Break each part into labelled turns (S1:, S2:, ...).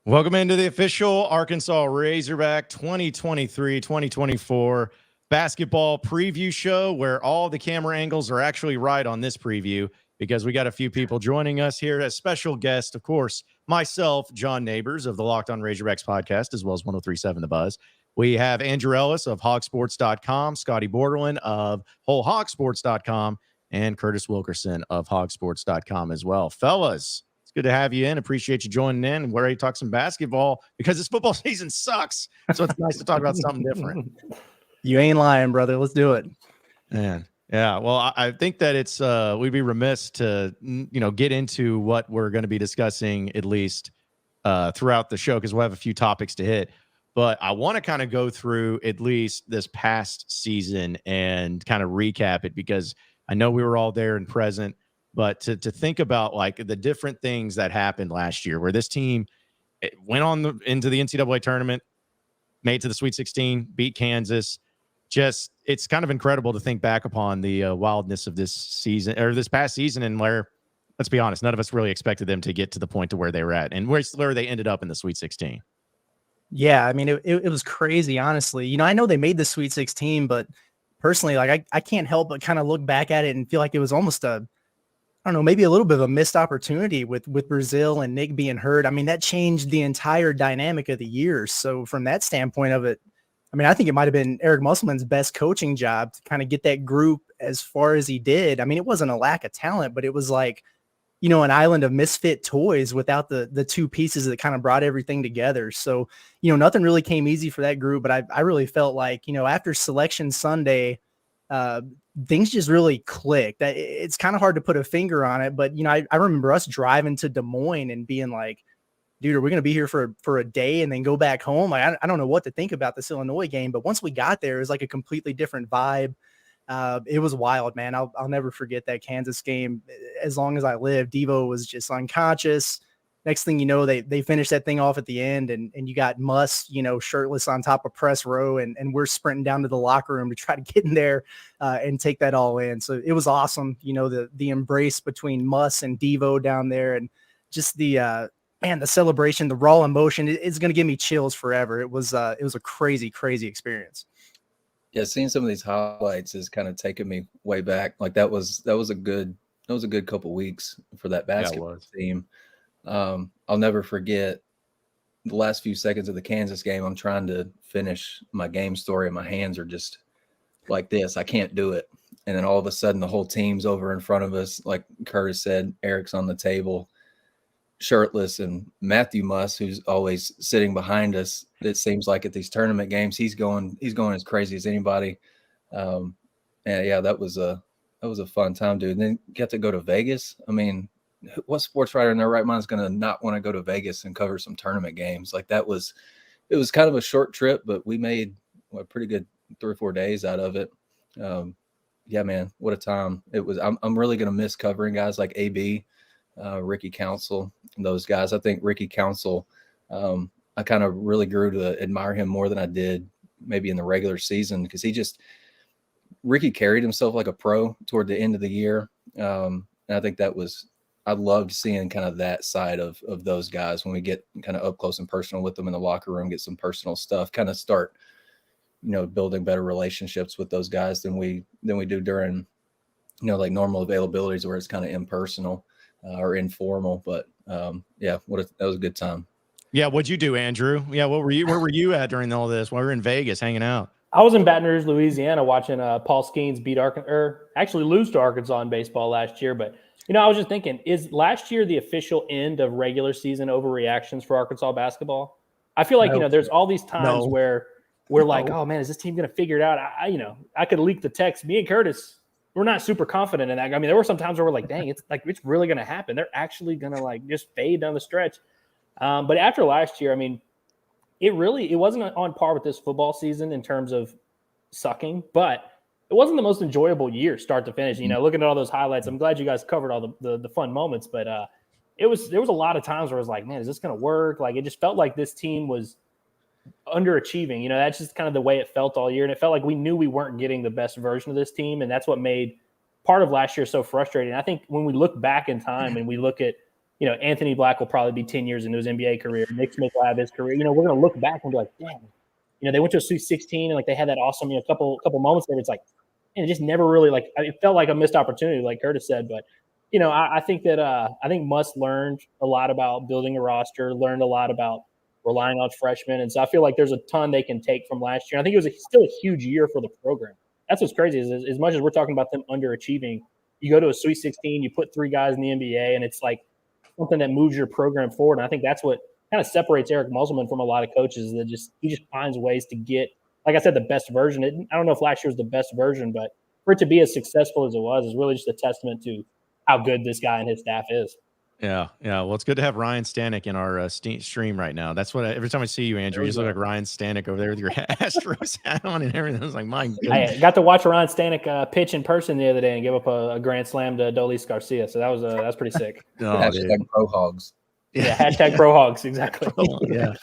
S1: Welcome into the official Arkansas Razorback 2023-2024 basketball preview show, where all the camera angles are actually right on this preview because we got a few people joining us here as special guest. Of course, myself, John Nabors of the Locked On Razorbacks podcast, as well as 103.7 The Buzz. We have Andrew Ellis of hogsports.com, Scottie Bordelon of wholehogsports.com, and Curtis Wilkerson of hogsports.com as well. Fellas, good to have you in. Appreciate you joining in. We're ready to talk some basketball because this football season sucks. So it's nice to talk about something different.
S2: You ain't lying, brother. Let's do it.
S1: Man. Yeah. Well, I think that it's we'd be remiss to, get into what we're going to be discussing at least throughout the show because we'll have a few topics to hit. But I want to kind of go through at least this past season and kind of recap it because I know we were all there and present. But to think about like the different things that happened last year where this team went on into the NCAA tournament, made to the Sweet 16, beat Kansas. Just it's kind of incredible to think back upon the wildness of this season or this past season and where, let's be honest, none of us really expected them to get to the point to where they were at and where they ended up in the Sweet 16.
S2: Yeah, I mean, it was crazy, honestly. I know they made the Sweet 16, but personally, like I can't help but kind of look back at it and feel like it was almost I don't know, maybe a little bit of a missed opportunity with Brazile and Nick being hurt. I mean, that changed the entire dynamic of the year. So from that standpoint of it, I mean, I think it might have been Eric Musselman's best coaching job to kind of get that group as far as he did. I mean, it wasn't a lack of talent, but it was like, an island of misfit toys without the two pieces that kind of brought everything together. So, nothing really came easy for that group, but I really felt like, after Selection Sunday, things just really clicked. It's kind of hard to put a finger on it, but I remember us driving to Des Moines and being like, dude, are we going to be here for a day and then go back home? Like, I don't know what to think about this Illinois game, but once we got there, it was like a completely different vibe. It was wild, man. I'll never forget that Kansas game as long as I live. Devo was just unconscious. Next thing you know, they finished that thing off at the end, and you got Muss, shirtless on top of press row, and we're sprinting down to the locker room to try to get in there and take that all in. So it was awesome, the embrace between Muss and Devo down there, and just the celebration, the raw emotion. It's going to give me chills forever. It was a crazy, crazy experience.
S3: Yeah, seeing some of these highlights is kind of taking me way back. Like that was a good couple weeks for that basketball team. I'll never forget the last few seconds of the Kansas game. I'm trying to finish my game story and my hands are just like this. I can't do it. And then all of a sudden the whole team's over in front of us. Like Curtis said, Eric's on the table, shirtless, and Matthew Muss, who's always sitting behind us. It seems like at these tournament games, he's going as crazy as anybody. And yeah, that was a fun time, dude. And then get to go to Vegas. I mean, what sports writer in their right mind is going to not want to go to Vegas and cover some tournament games? Like it was kind of a short trip, but we made a pretty good 3 or 4 days out of it. Yeah, man, what a time it was. I'm really going to miss covering guys like AB, Ricky Council, those guys. I think Ricky Council, I kind of really grew to admire him more than I did maybe in the regular season because Ricky carried himself like a pro toward the end of the year. And I think I loved seeing kind of that side of those guys when we get kind of up close and personal with them in the locker room, get some personal stuff, kind of start, building better relationships with those guys than we do during, like normal availabilities where it's kind of impersonal or informal. But yeah, that was a good time.
S1: Yeah. What'd you do, Andrew? Yeah. Where were you at during all this? Well, we were in Vegas hanging out.
S4: I was in Baton Rouge, Louisiana, watching Paul Skeens actually lose to Arkansas in baseball last year. But, I was just thinking, is last year the official end of regular season overreactions for Arkansas basketball? I feel like, there's all these times where we're like, oh, man, is this team going to figure it out? I could leak the text. Me and Curtis, we're not super confident in that. I mean, there were some times where we're like, dang, it's really going to happen. They're actually going to just fade down the stretch. But after last year, I mean, it wasn't on par with this football season in terms of sucking, but it wasn't the most enjoyable year start to finish. Looking at all those highlights, I'm glad you guys covered all the fun moments, but there was a lot of times where I was like, man, is this going to work? Like, it just felt like this team was underachieving. That's just kind of the way it felt all year. And it felt like we knew we weren't getting the best version of this team. And that's what made part of last year so frustrating. I think when we look back in time and we look at Anthony Black will probably be 10 years into his NBA career. Nick Smith will have his career. We're going to look back and be like, damn, they went to a Sweet 16 and like they had that awesome, couple moments there. It's like, and it just never really it felt like a missed opportunity, like Curtis said. But, I think that I think Muss learned a lot about building a roster, learned a lot about relying on freshmen. And so I feel like there's a ton they can take from last year. And I think it was still a huge year for the program. That's what's crazy is as much as we're talking about them underachieving, you go to a Sweet 16, you put 3 guys in the NBA, and it's like something that moves your program forward. And I think that's what kind of separates Eric Muselman from a lot of coaches that he just finds ways to get, like I said, the best version. I don't know if last year was the best version, but for it to be as successful as it was is really just a testament to how good this guy and his staff is.
S1: Yeah. Well, it's good to have Ryan Stanek in our stream right now. That's what every time I see you, Andrew, you just look like Ryan Stanek over there with your Astros hat on and everything. I was like, my goodness.
S4: I got to watch Ryan Stanek pitch in person the other day and give up a grand slam to Dolis Garcia. So that was pretty sick.
S3: Hashtag Pro Hogs.
S4: Yeah, hashtag Pro Hogs, exactly.
S1: Yeah,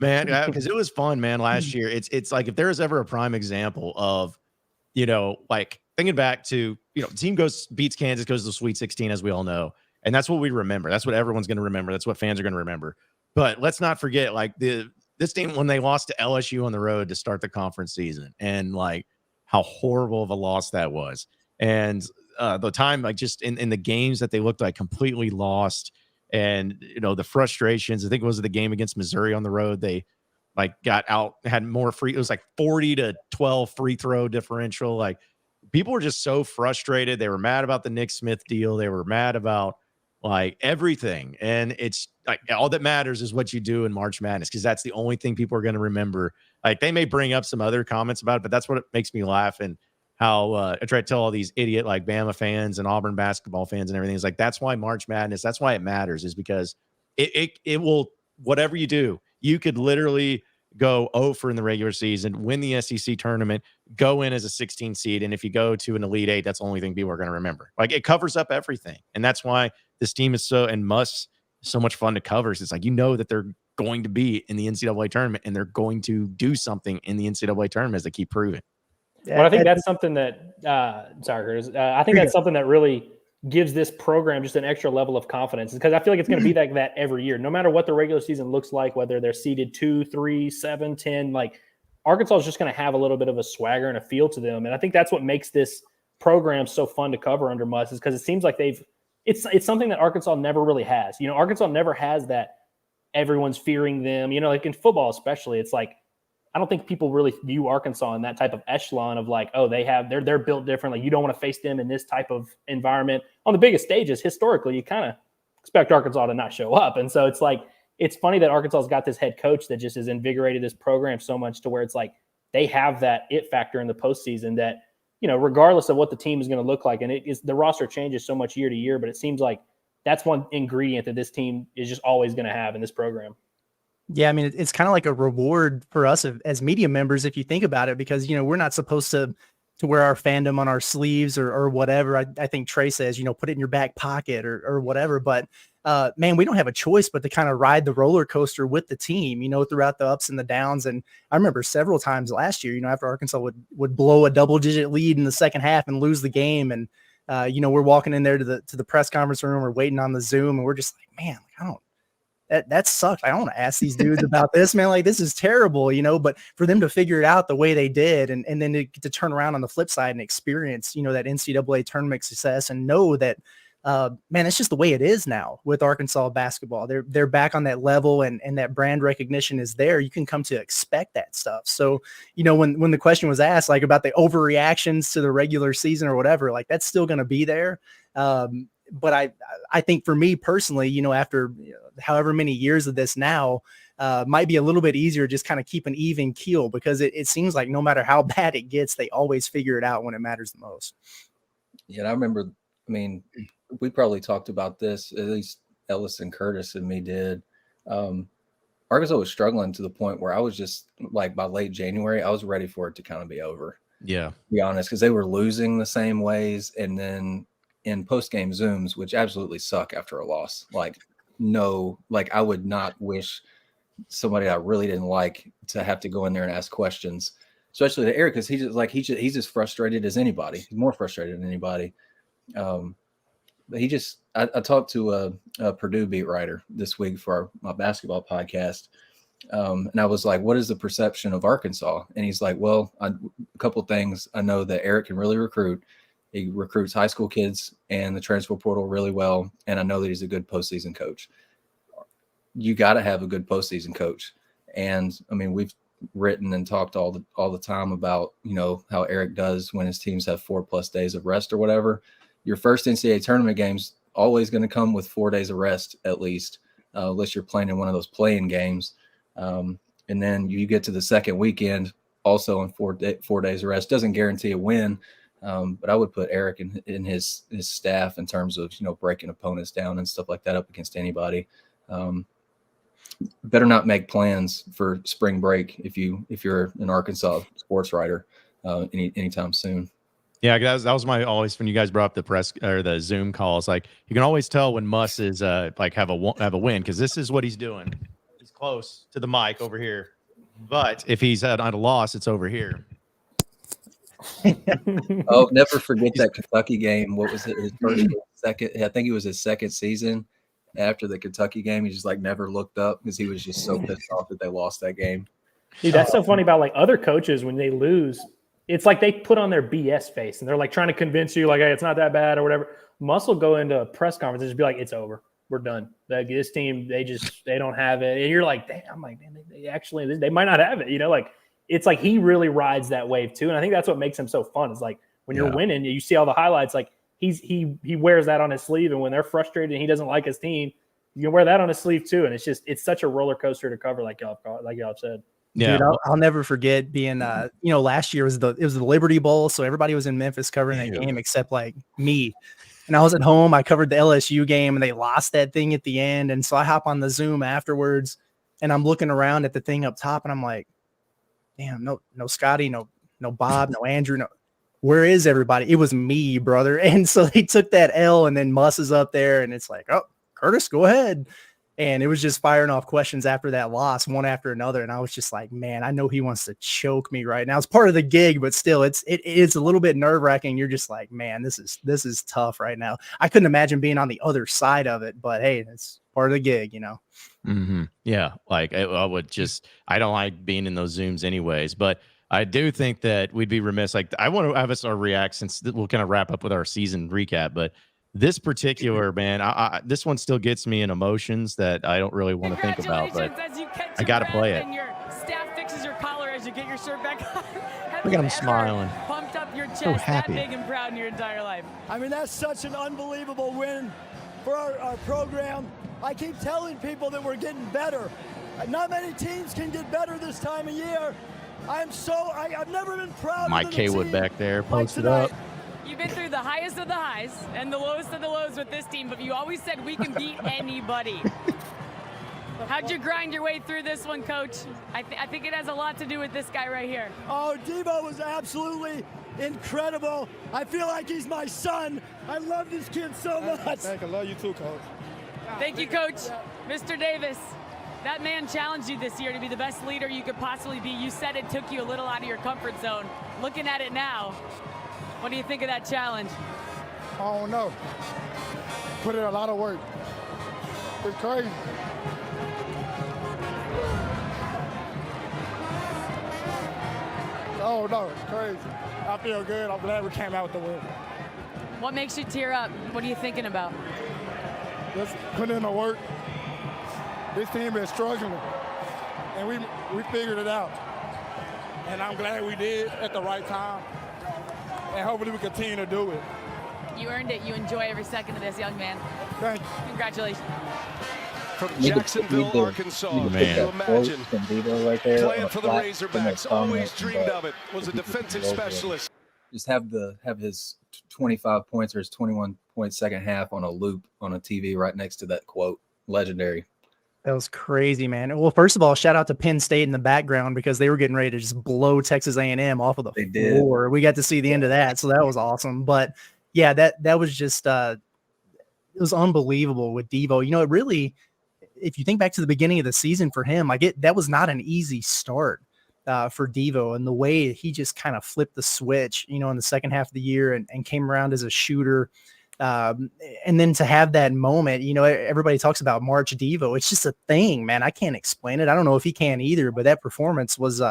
S1: man, because it was fun, man. Last year, it's like if there was ever a prime example of, like thinking back to, team beats Kansas, goes to the Sweet 16, as we all know. And that's what we remember. That's what everyone's going to remember. That's what fans are going to remember. But let's not forget, like this team, when they lost to LSU on the road to start the conference season, and like how horrible of a loss that was. And the time, like just in the games that they looked like completely lost, and the frustrations. I think it was the game against Missouri on the road. They like got out, had more free. It was like 40-12 free throw differential. Like people were just so frustrated. They were mad about the Nick Smith deal. They were mad about like everything. And it's like all that matters is what you do in March Madness, because that's the only thing people are going to remember. Like they may bring up some other comments about it, but that's what makes me laugh. And how I try to tell all these idiot like Bama fans and Auburn basketball fans and everything is like, that's why March Madness, that's why it matters, is because it will, whatever you do, you could literally go 0 in the regular season, win the SEC tournament, go in as a 16 seed. And if you go to an Elite 8, that's the only thing people are going to remember. Like it covers up everything. And that's why this team is so much fun to cover. It's like, that they're going to be in the NCAA tournament and they're going to do something in the NCAA tournament as they keep proving.
S4: Well, I think that's something that, sorry, Curtis, I think that's something that really gives this program just an extra level of confidence, because I feel like it's going to be like that every year, no matter what the regular season looks like, whether they're seeded 2, 3, 7, 10, like Arkansas is just going to have a little bit of a swagger and a feel to them. And I think that's what makes this program so fun to cover under Muss, is because it seems like it's something that Arkansas never really has. Arkansas never has that everyone's fearing them, like in football, especially. It's like, I don't think people really view Arkansas in that type of echelon of like, oh, they're built differently. You don't want to face them in this type of environment. On the biggest stages, historically, you kind of expect Arkansas to not show up. And so it's like, it's funny that Arkansas's got this head coach that just has invigorated this program so much to where it's like they have that it factor in the postseason that, regardless of what the team is going to look like, and the roster changes so much year to year, but it seems like that's one ingredient that this team is just always going to have in this program.
S2: Yeah, I mean, it's kind of like a reward for us as media members, if you think about it, because, we're not supposed to wear our fandom on our sleeves or whatever. I think Trey says, put it in your back pocket or whatever. But, man, we don't have a choice but to kind of ride the roller coaster with the team, throughout the ups and the downs. And I remember several times last year, after Arkansas would blow a double-digit lead in the second half and lose the game. And, we're walking in there to the press conference room, we're waiting on the Zoom, and we're just like, man, that sucks. I don't want to ask these dudes about this, man. Like, this is terrible, but for them to figure it out the way they did, and then to turn around on the flip side and experience, that NCAA tournament success and know that, man, it's just the way it is now with Arkansas basketball. They're back on that level, and that brand recognition is there. You can come to expect that stuff. So, when the question was asked, like about the overreactions to the regular season or whatever, like that's still going to be there. But I think for me personally, after however many years of this now, might be a little bit easier just kind of keep an even keel, because it seems like no matter how bad it gets, they always figure it out when it matters the most.
S3: Yeah, and I remember, we probably talked about this, at least Ellis and Curtis and me did. Arkansas was struggling to the point where I was just like, by late January, I was ready for it to kind of be over.
S1: Yeah.
S3: To be honest, because they were losing the same ways. And then in post-game Zooms, which absolutely suck after a loss, I would not wish somebody I really didn't like to have to go in there and ask questions, especially to Eric, because he's just frustrated as anybody. He's more frustrated than anybody. I talked to a Purdue beat writer this week for my basketball podcast. And I was like, what is the perception of Arkansas? And he's like, well, a couple of things. I know that Eric can really recruit. He recruits high school kids and the transfer portal really well. And I know that he's a good postseason coach. You got to have a good postseason coach. And I mean, we've written and talked all the time about, how Eric does when his teams have 4+ days of rest or whatever. Your first NCAA tournament game's always going to come with 4 days of rest, at least, unless you're playing in one of those play-in games. And then you get to the second weekend also in 4 days of rest. Doesn't guarantee a win, but I would put Eric in his staff in terms of breaking opponents down and stuff like that up against anybody. Better not make plans for spring break if you're an Arkansas sports writer anytime soon.
S1: Yeah, that was my always when you guys brought up the press or the Zoom calls. Like you can always tell when Muss is like have a win because this is what he's doing. He's close to the mic over here, but if he's at a loss, it's over here.
S3: Oh, never forget that Kentucky game. What was it? His second? I think it was his second season. After the Kentucky game, he just like never looked up because he was just so pissed off that they lost that game.
S4: Dude, that's so funny about like other coaches when they lose. It's like they put on their BS face and they're like trying to convince you like, hey, it's not that bad or whatever. Muss will go into a press conference and just be like, it's over. We're done. Like this team, they don't have it. And you're like, damn, I'm like, man, they might not have it. Like it's like he really rides that wave too. And I think that's what makes him so fun is like when you're winning, you see all the highlights, like he wears that on his sleeve. And when they're frustrated and he doesn't like his team, you can wear that on his sleeve too. And it's such a roller coaster to cover, like y'all said.
S2: Yeah, dude, I'll never forget being, last year it was the Liberty Bowl, so everybody was in Memphis covering that game except like me. And I was at home. I covered the LSU game, and they lost that thing at the end. And so I hop on the Zoom afterwards, and I'm looking around at the thing up top, and I'm like, "Damn, no Scottie, no Bob, no Andrew, no. Where is everybody?" It was me, brother. And so they took that L, and then Muss is up there, and it's like, "Oh, Curtis, go ahead." And it was just firing off questions after that loss, one after another. And I was just like, man, I know he wants to choke me right now. It's part of the gig, but still it's a little bit nerve wracking. You're just like, man, this is tough right now. I couldn't imagine being on the other side of it, but hey, it's part of the gig,
S1: Mm-hmm. Yeah. Like I don't like being in those Zooms anyways, but I do think that we'd be remiss. Like I want to have us react since we'll kind of wrap up with our season recap, but this particular man, this one still gets me in emotions that I don't really want to think about, but I got to play it.
S5: And your staff fixes your collar as you get your shirt back on.
S1: Look at him smiling.
S5: Pumped up your chest
S1: so happy.
S5: that big and proud in your entire life.
S6: I mean, that's such an unbelievable win for our program. I keep telling people that we're getting better. Not many teams can get better this time of year. I've never been proud.
S1: Mike Kaywood back there posted up.
S5: You've been through the highest of the highs and the lowest of the lows with this team, but you always said we can beat anybody. How'd you grind your way through this one, Coach? I think it has a lot to do with this guy right here.
S6: Oh, Devo was absolutely incredible. I feel like he's my son. I love this kid so much.
S7: Thank you. I love you too, Coach.
S5: Thank you, Coach. Mr. Davis, that man challenged you this year to be the best leader you could possibly be. You said it took you a little out of your comfort zone. Looking at it now, what do you think of that challenge?
S7: I don't know. Put in a lot of work. It's crazy. Oh, no, it's crazy. I feel good. I'm glad we came out with the win.
S5: What makes you tear up? What are you thinking about?
S7: Just put in the work. This team is struggling, and we figured it out. And I'm glad we did at the right time. And hopefully we continue to do it.
S5: You earned it. You enjoy every second of this, young man.
S7: Thank you.
S5: Congratulations.
S8: From Jacksonville, Arkansas, can you imagine playing for the Razorbacks? Always dreamed of it. Was a defensive specialist.
S3: Just have his 25 points or his 21-point second half on a loop on a TV right next to that quote. Legendary.
S2: That was crazy, man. Well, first of all, shout out to Penn State in the background because they were getting ready to just blow Texas A&M off of the floor. We got to see the end of that, so that was awesome. But yeah, that was just it was unbelievable with Devo. It really, if you think back to the beginning of the season for him, that was not an easy start for Devo, and the way he just kind of flipped the switch, in the second half of the year and came around as a shooter. And then to have that moment, everybody talks about March Devo. It's just a thing, man. I can't explain it. I don't know if he can either, but that performance was,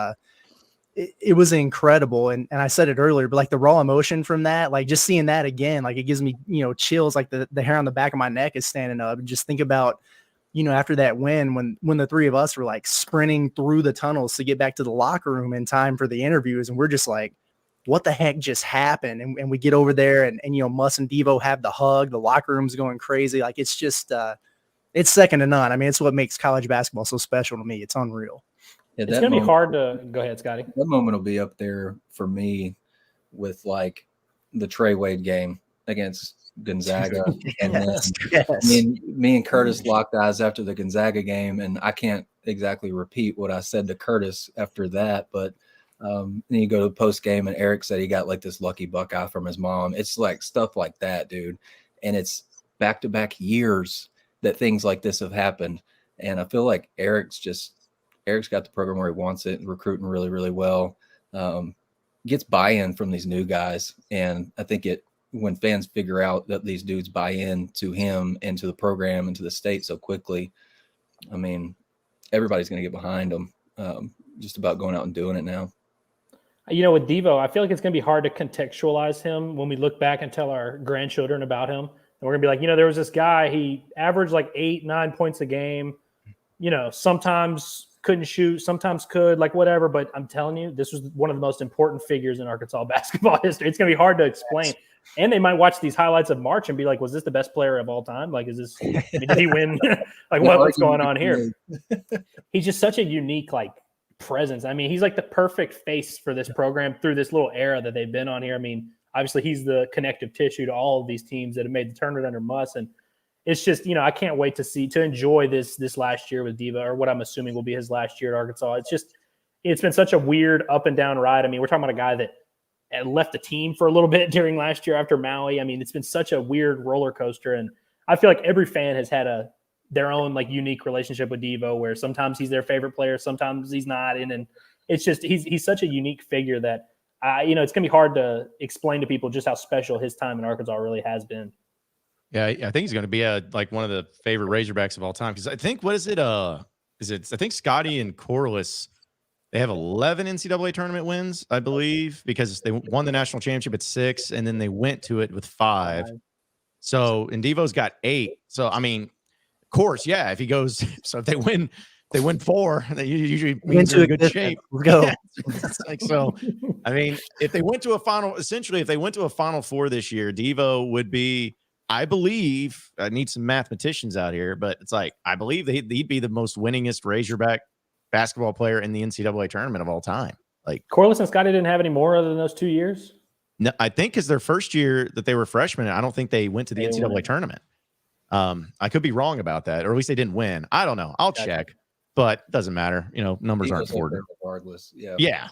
S2: it was incredible. And I said it earlier, but like the raw emotion from that, like just seeing that again, like it gives me, chills, like the hair on the back of my neck is standing up. And just think about, after that win, when the three of us were like sprinting through the tunnels to get back to the locker room in time for the interviews. And we're just like, what the heck just happened? And we get over there and Muss and Devo have the hug, the locker room's going crazy. Like it's just, it's second to none. I mean, it's what makes college basketball so special to me. It's unreal.
S3: Yeah,
S4: it's going to be hard to go ahead, Scottie.
S3: That moment will be up there for me with like the Trey Wade game against Gonzaga. And then me and Curtis locked eyes after the Gonzaga game, and I can't exactly repeat what I said to Curtis after that, but then you go to the post game and Eric said he got like this lucky Buckeye from his mom. It's like stuff like that, dude. And it's back-to-back years that things like this have happened. And I feel like Eric's got the program where he wants it, recruiting really, really well. Gets buy-in from these new guys. And I think when fans figure out that these dudes buy in to him and to the program and to the state so quickly, I mean, everybody's going to get behind them, just about going out and doing it now.
S4: With Devo, I feel like it's going to be hard to contextualize him when we look back and tell our grandchildren about him. And we're going to be like, there was this guy, he averaged like 8-9 points a game, sometimes couldn't shoot, sometimes could, like whatever. But I'm telling you, this was one of the most important figures in Arkansas basketball history. It's going to be hard to explain. And they might watch these highlights of March and be like, was this the best player of all time? Like, did he win? Like, what's going on here? He's just such a unique, presence. I mean, he's like the perfect face for this program through this little era that they've been on here. I mean, obviously he's the connective tissue to all of these teams that have made the tournament under Muss. And it's just, I can't wait to enjoy this last year with Devo, or what I'm assuming will be his last year at Arkansas. It's been such a weird up and down ride. I mean, we're talking about a guy that left the team for a little bit during last year after Maui. I mean, it's been such a weird roller coaster. And I feel like every fan has had their own unique relationship with Devo, where sometimes he's their favorite player, sometimes he's not. And it's just, he's such a unique figure that, it's going to be hard to explain to people just how special his time in Arkansas really has been.
S1: Yeah, I think he's going to be one of the favorite Razorbacks of all time. Because I think, I think Scottie and Corliss, they have 11 NCAA tournament wins, I believe, because they won the national championship at 6, and then they went to it with 5. So, and Devo's got 8. So, I mean, of course, yeah, if he goes, so if they win 4, they usually means they're in good shape.
S2: Let's go.
S1: Yeah, it's like, so, I mean, if they went to a Final Four this year, Devo would be, I believe, I need some mathematicians out here, but it's like, I believe he'd be the most winningest Razorback basketball player in the NCAA tournament of all time. Like,
S4: Corliss and Scottie didn't have any more other than those 2 years?
S1: No, I think because their first year that they were freshmen, I don't think they went to the NCAA tournament. I could be wrong about that, or at least they didn't win. I don't know. I'll check, but it doesn't matter. Numbers aren't important.
S3: Regardless.
S1: Yeah.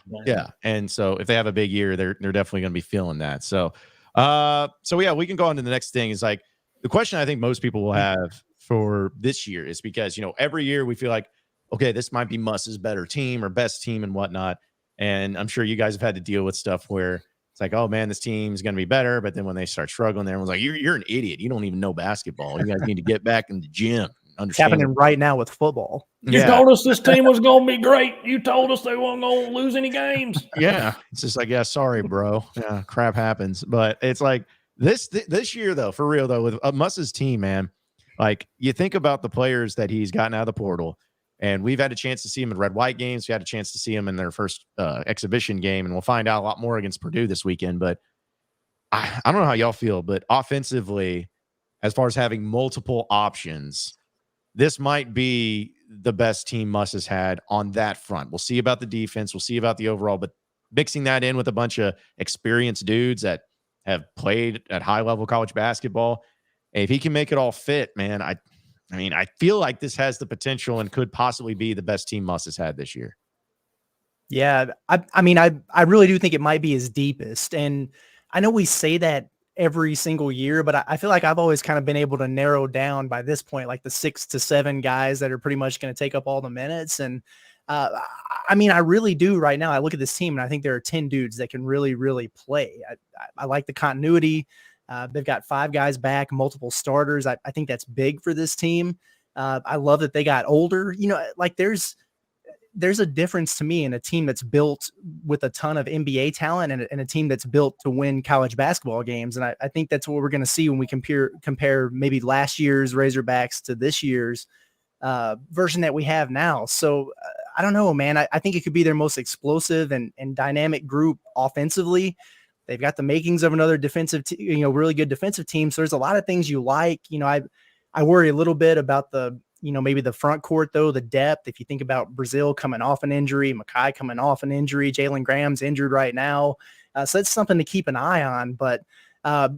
S1: And so if they have a big year, they're definitely going to be feeling that. So yeah, we can go on to the next thing. Is like the question I think most people will have for this year is because, every year we feel like, okay, this might be Muss's better team or best team and whatnot. And I'm sure you guys have had to deal with stuff where it's like, oh man, this team's going to be better. But then when they start struggling, everyone's like, you're an idiot. You don't even know basketball. You guys need to get back in the gym.
S2: It's happening right now with football.
S4: You told us this team was going to be great. You told us they weren't going to lose any games.
S1: Yeah. It's just like, yeah, sorry, bro. Yeah, crap happens. But it's like this year, though, for real, though, with Muss's team, man, like you think about the players that he's gotten out of the portal. And we've had a chance to see him in red-white games. We had a chance to see him in their first exhibition game, and we'll find out a lot more against Purdue this weekend. But I don't know how y'all feel, but offensively, as far as having multiple options, this might be the best team Muss has had on that front. We'll see about the defense. We'll see about the overall, but mixing that in with a bunch of experienced dudes that have played at high-level college basketball, if he can make it all fit, man, I feel like this has the potential and could possibly be the best team Muss has had this year.
S2: Yeah, I really do think it might be his deepest. And I know we say that every single year, but I feel like I've always kind of been able to narrow down by this point, like the 6 to 7 guys that are pretty much going to take up all the minutes. And I really do right now. I look at this team and I think there are 10 dudes that can really, really play. I like the continuity. They've got 5 guys back, multiple starters. I think that's big for this team. I love that they got older. Like there's a difference to me in a team that's built with a ton of NBA talent and a team that's built to win college basketball games. And I think that's what we're going to see when we compare maybe last year's Razorbacks to this year's version that we have now. So I don't know, man. I think it could be their most explosive and dynamic group offensively. They've got the makings of another defensive, really good defensive team. So there's a lot of things you like. I worry a little bit about maybe the front court, though, the depth. If you think about Brazil coming off an injury, Makai coming off an injury, Jalen Graham's injured right now. So that's something to keep an eye on. But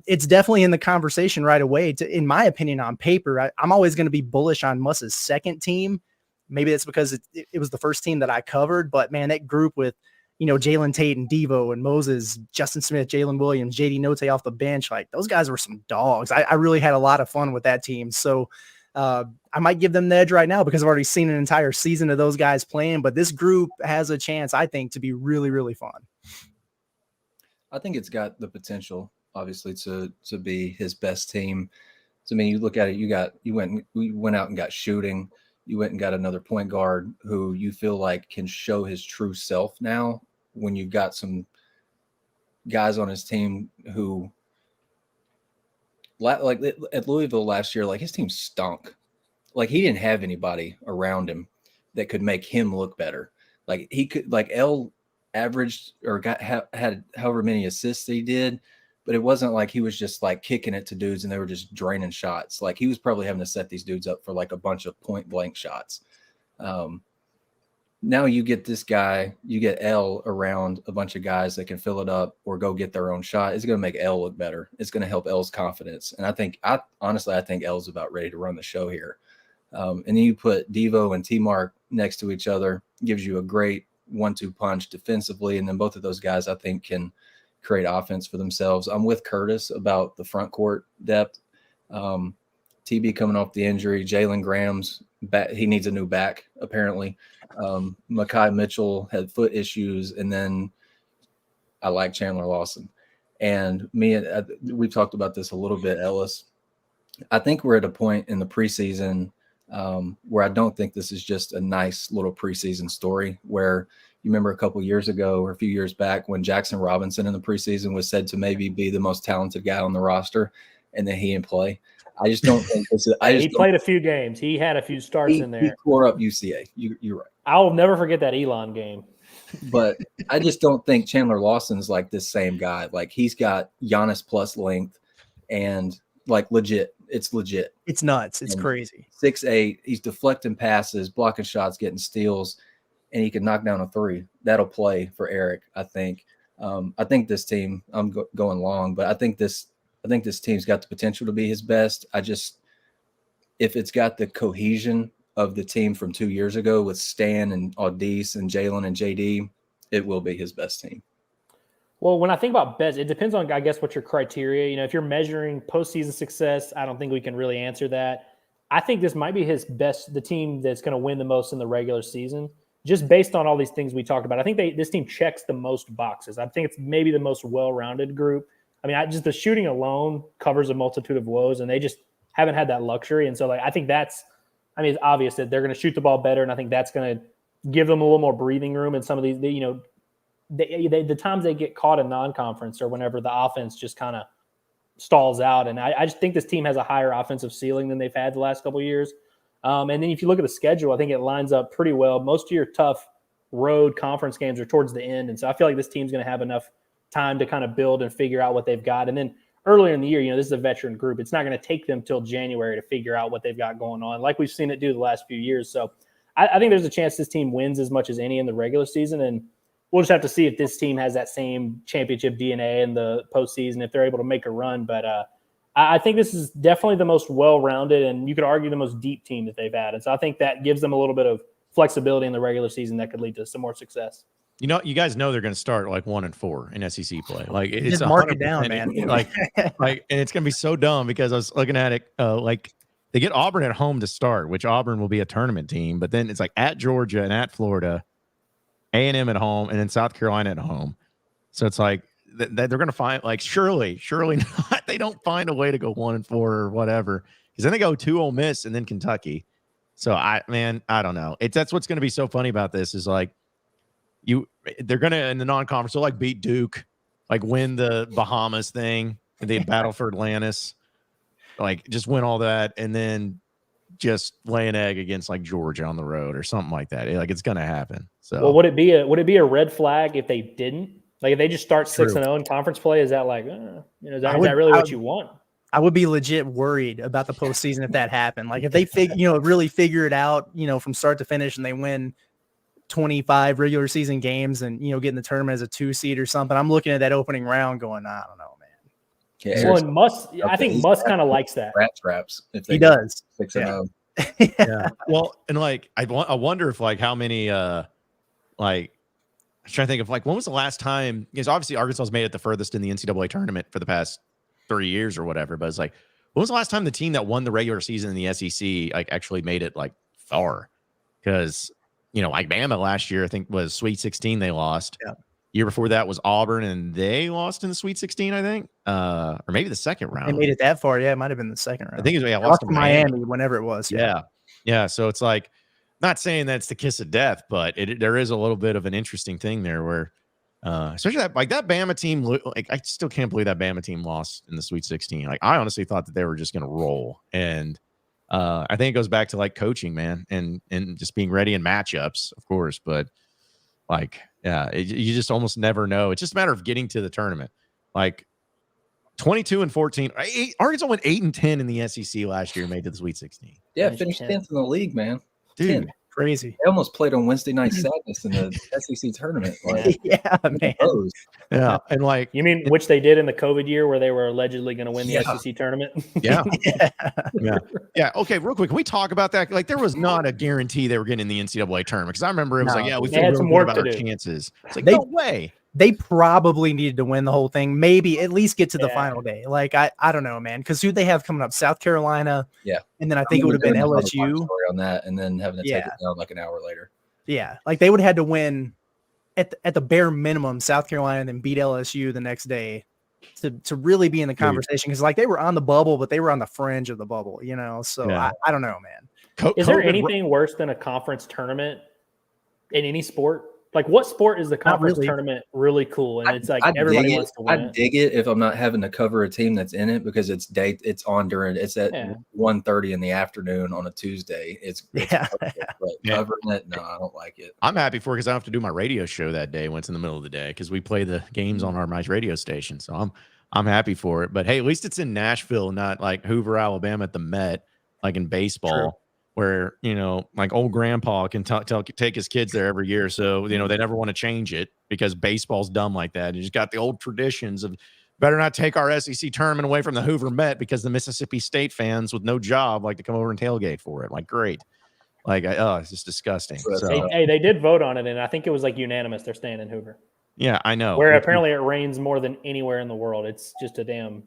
S2: it's definitely in the conversation right away. In my opinion, on paper, I'm always going to be bullish on Muss's second team. Maybe that's because it was the first team that I covered. But, man, that group with, Jalen Tate and Devo and Moses, Justin Smith, Jalen Williams, JD Note off the bench, like those guys were some dogs. I really had a lot of fun with that team. So I might give them the edge right now because I've already seen an entire season of those guys playing, but this group has a chance, I think, to be really, really fun.
S3: I think it's got the potential, obviously, to be his best team. So, I mean, you look at it, you went out and got shooting. You went and got another point guard who you feel like can show his true self now when you've got some guys on his team who, like at Louisville last year, like his team stunk. Like he didn't have anybody around him that could make him look better. Like he could, like L averaged or had however many assists he did, but it wasn't like he was just like kicking it to dudes and they were just draining shots. Like he was probably having to set these dudes up for like a bunch of point blank shots. Now you get this guy, you get L around a bunch of guys that can fill it up or go get their own shot. It's going to make L look better. It's going to help L's confidence. And I think L's about ready to run the show here. And then you put Devo and T-Mark next to each other, gives you a great 1-2 punch defensively. And then both of those guys, I think, can create offense for themselves. I'm with Curtis about the front court depth. TB coming off the injury, Jalen Graham's back. He needs a new back, apparently. Makai Mitchell had foot issues, and then I like Chandler Lawson. And we've talked about this a little bit, Ellis. I think we're at a point in the preseason where I don't think this is just a nice little preseason story where you remember a couple years ago or a few years back when Jackson Robinson in the preseason was said to maybe be the most talented guy on the roster, and then he didn't play. I just don't think this is.
S4: He played a few games. He had a few starts in there.
S3: He tore up UCA. You're right.
S4: I will never forget that Elon game.
S3: But I just don't think Chandler Lawson's like this same guy. Like he's got Giannis plus length and like legit. It's legit.
S2: It's nuts. It's crazy.
S3: 6'8". He's deflecting passes, blocking shots, getting steals, and he can knock down a three. That'll play for Eric, I think. I think this team. I'm going long, but I think this team's got the potential to be his best. If it's got the cohesion of the team from 2 years ago with Stan and Audice and Jalen and JD, it will be his best team.
S4: Well, when I think about best, it depends on, I guess, what your criteria. If you're measuring postseason success, I don't think we can really answer that. I think this might be his best, the team that's going to win the most in the regular season, just based on all these things we talked about. I think this team checks the most boxes. I think it's maybe the most well-rounded group. I mean, just the shooting alone covers a multitude of woes, and they just haven't had that luxury. And so, I think it's obvious that they're going to shoot the ball better, and I think that's going to give them a little more breathing room in some of these, the times they get caught in non-conference or whenever the offense just kind of stalls out. And I just think this team has a higher offensive ceiling than they've had the last couple of years. And then if you look at the schedule, I think it lines up pretty well. Most of your tough road conference games are towards the end. And so I feel like this team's going to have enough time to kind of build and figure out what they've got. And then earlier in the year, this is a veteran group. It's not going to take them till January to figure out what they've got going on, like we've seen it do the last few years. So I think there's a chance this team wins as much as any in the regular season. And we'll just have to see if this team has that same championship DNA in the postseason, if they're able to make a run. But I think this is definitely the most well-rounded, and you could argue the most deep team that they've had. And so I think that gives them a little bit of flexibility in the regular season that could lead to some more success.
S1: You guys know they're going to start like 1-4 in SEC play. Like it's
S2: just mark it down, man.
S1: Like, and it's going to be so dumb because I was looking at it. Like they get Auburn at home to start, which Auburn will be a tournament team, but then it's like at Georgia and at Florida, A&M at home, and then South Carolina at home. So it's like they're going to find like surely not. they don't find a way to go 1-4 or whatever, because then they go 2 Ole Miss and then Kentucky. So I don't know. That's what's going to be so funny about this is like they're going to in the non-conference, they'll like beat Duke, like win the Bahamas thing, and they battle for Atlantis, like just win all that, and then just lay an egg against like Georgia on the road or something like that. Like it's going to happen. So
S4: well, would it be a red flag if they didn't? Like if they just start 6-0 in conference play, is that like is that really what you want?
S2: I would be legit worried about the postseason if that happened. Like if they really figure it out, from start to finish and they win 25 regular season games and get in the tournament as a 2 seed or something. I'm looking at that opening round going, I don't know, man.
S3: Yeah,
S4: well, and I think Muss kind of likes that.
S3: Rat traps. If
S2: he does.
S3: 6-0.
S1: Yeah. Well, and like I wonder if like how many like I'm trying to think of like when was the last time, because obviously Arkansas's made it the furthest in the NCAA tournament for the past 3 years or whatever, but it's like when was the last time the team that won the regular season in the SEC like actually made it like far? Because like Bama last year I think was Sweet 16 they lost.
S2: Yeah.
S1: Year before that was Auburn and they lost in the Sweet 16 I think, or maybe the second round.
S2: They made it that far. Yeah, it might have been the second round.
S1: I think it was
S2: lost to Miami whenever it was.
S1: Yeah. So it's like, not saying that's the kiss of death, but there is a little bit of an interesting thing there where, especially that Bama team, like I still can't believe that Bama team lost in the Sweet 16. Like I honestly thought that they were just going to roll, and I think it goes back to like coaching, man, and just being ready in matchups, of course. But like, yeah, you just almost never know. It's just a matter of getting to the tournament. Like 22-14, Arkansas went 8-10 in the SEC last year, made to the Sweet 16.
S3: Yeah, finished 10th in the league, man.
S1: Dude,
S3: 10th.
S2: Crazy.
S3: They almost played on Wednesday Night Sadness in the SEC tournament. Like,
S2: yeah, man.
S1: Yeah, and like
S4: you mean which they did in the COVID year where they were allegedly going to win the SEC tournament?
S1: Yeah. Yeah. Okay, real quick, can we talk about that? Like, there was not a guarantee they were getting in the NCAA tournament because I remember it was like, yeah, we feel really good about our chances. It's like, no way.
S2: They probably needed to win the whole thing, maybe at least get to the final day. Like, I don't know, man, because who'd they have coming up? South Carolina.
S3: Yeah.
S2: And then I think it would have been LSU.
S3: On that, and then having to take it down like an hour later.
S2: Yeah. Like, they would have had to win at the bare minimum South Carolina and then beat LSU the next day to really be in the conversation. Because, like, they were on the bubble, but they were on the fringe of the bubble, So I don't know, man.
S4: Is there anything worse than a conference tournament in any sport? Like, what sport is the conference tournament really cool? And it's like everybody wants to win.
S3: I dig it if I'm not having to cover a team that's in it because it's on during it's at 1:30 in the afternoon on a Tuesday. It's perfect, but covering it, no, I don't like it.
S1: I'm happy for it because I don't have to do my radio show that day when it's in the middle of the day because we play the games on my radio station. So I'm happy for it. But hey, at least it's in Nashville, not like Hoover, Alabama at the Met, like in baseball. True. Where, like old grandpa can take his kids there every year. So, they never want to change it because baseball's dumb like that. You just got the old traditions of better not take our SEC tournament away from the Hoover Met because the Mississippi State fans with no job like to come over and tailgate for it. Like, great. Like, it's just disgusting. So,
S4: they did vote on it, and I think it was like unanimous. They're staying in Hoover.
S1: Yeah, I know.
S4: Where apparently it rains more than anywhere in the world. It's just a damn...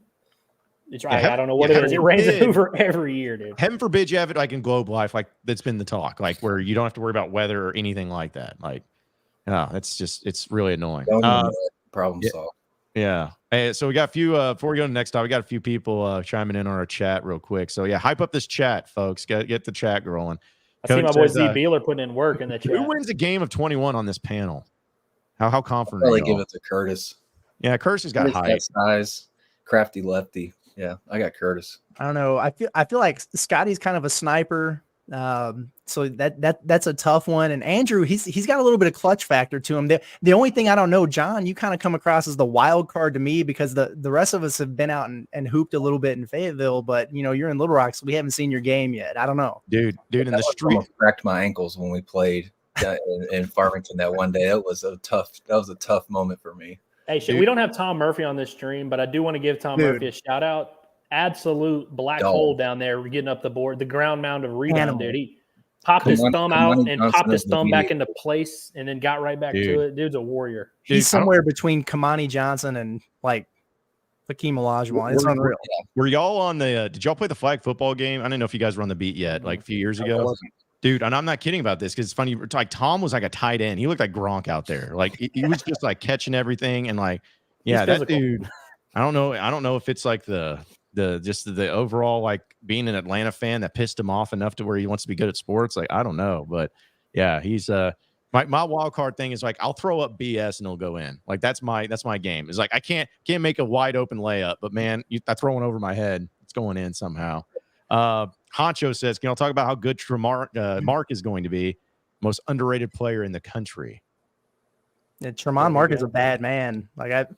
S4: It's right. I don't know what it is. It rains in Hoover every year, dude.
S1: Heaven forbid you have it like in Globe Life, like that's been the talk, like where you don't have to worry about weather or anything like that. Like, it's really annoying.
S3: Problem solved.
S1: Yeah. Hey, so we got a few before we go to the next topic, we got a few people chiming in on our chat real quick. So yeah, hype up this chat, folks. Get the chat rolling.
S4: I see my boy Z Beeler putting in work in the chat.
S1: Who wins a game of 21 on this panel? How confident?
S3: I'll probably give it to Curtis.
S1: Yeah, Curtis has got height,
S3: size, crafty lefty. Yeah, I got Curtis.
S2: I don't know. I feel like Scottie's kind of a sniper. So that's a tough one. And Andrew, he's got a little bit of clutch factor to him. The only thing I don't know, John, you kind of come across as the wild card to me because the rest of us have been out and hooped a little bit in Fayetteville, but you're in Little Rock, so we haven't seen your game yet. I don't know.
S1: Dude, in the street.
S3: I cracked my ankles when we played in Farmington that one day. That was a tough moment for me.
S4: Hey, we don't have Tom Murphy on this stream, but I do want to give Tom Murphy a shout out. Absolute black hole down there, getting up the board, the ground mound of rebound, dude. He popped his thumb out and popped his thumb back into place and then got right back to it. Dude's a warrior.
S2: He's somewhere between Kamani Johnson and like Hakeem Olajuwon. It's unreal.
S1: Were y'all on the did y'all play the flag football game? I didn't know if you guys were on the beat yet, like a few years ago. Dude, and I'm not kidding about this because it's funny. Like Tom was like a tight end. He looked like Gronk out there. Like he was just like catching everything and like, yeah, that dude. I don't know if it's like the overall, like, being an Atlanta fan that pissed him off enough to where he wants to be good at sports. Like, I don't know, but yeah, he's my wild card thing is like, I'll throw up BS and it'll go in. Like, that's my game. It's like, I can't make a wide open layup, but man, I throw one over my head, it's going in somehow. Honcho says, can y'all talk about how good Mark is going to be? Most underrated player in the country.
S2: Yeah, Tramon Mark is a bad man. Like,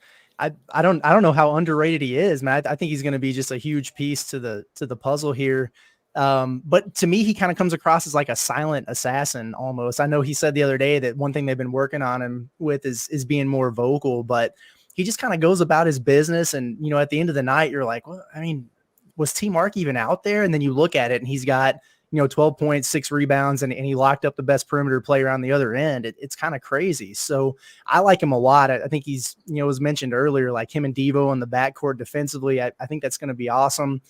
S2: I don't know how underrated he is, man. I think he's going to be just a huge piece to the puzzle here. But to me, he kind of comes across as like a silent assassin almost. I know he said the other day that one thing they've been working on him with is being more vocal, but he just kind of goes about his business. And, you know, at the end of the night, you're like, well, I mean, was T Mark even out there? And then you look at it and he's got, 12 points, 6 rebounds, and he locked up the best perimeter player on the other end. It's kind of crazy. So I like him a lot. I think he's, was mentioned earlier, like him and Devo on the backcourt defensively. I think that's going to be awesome.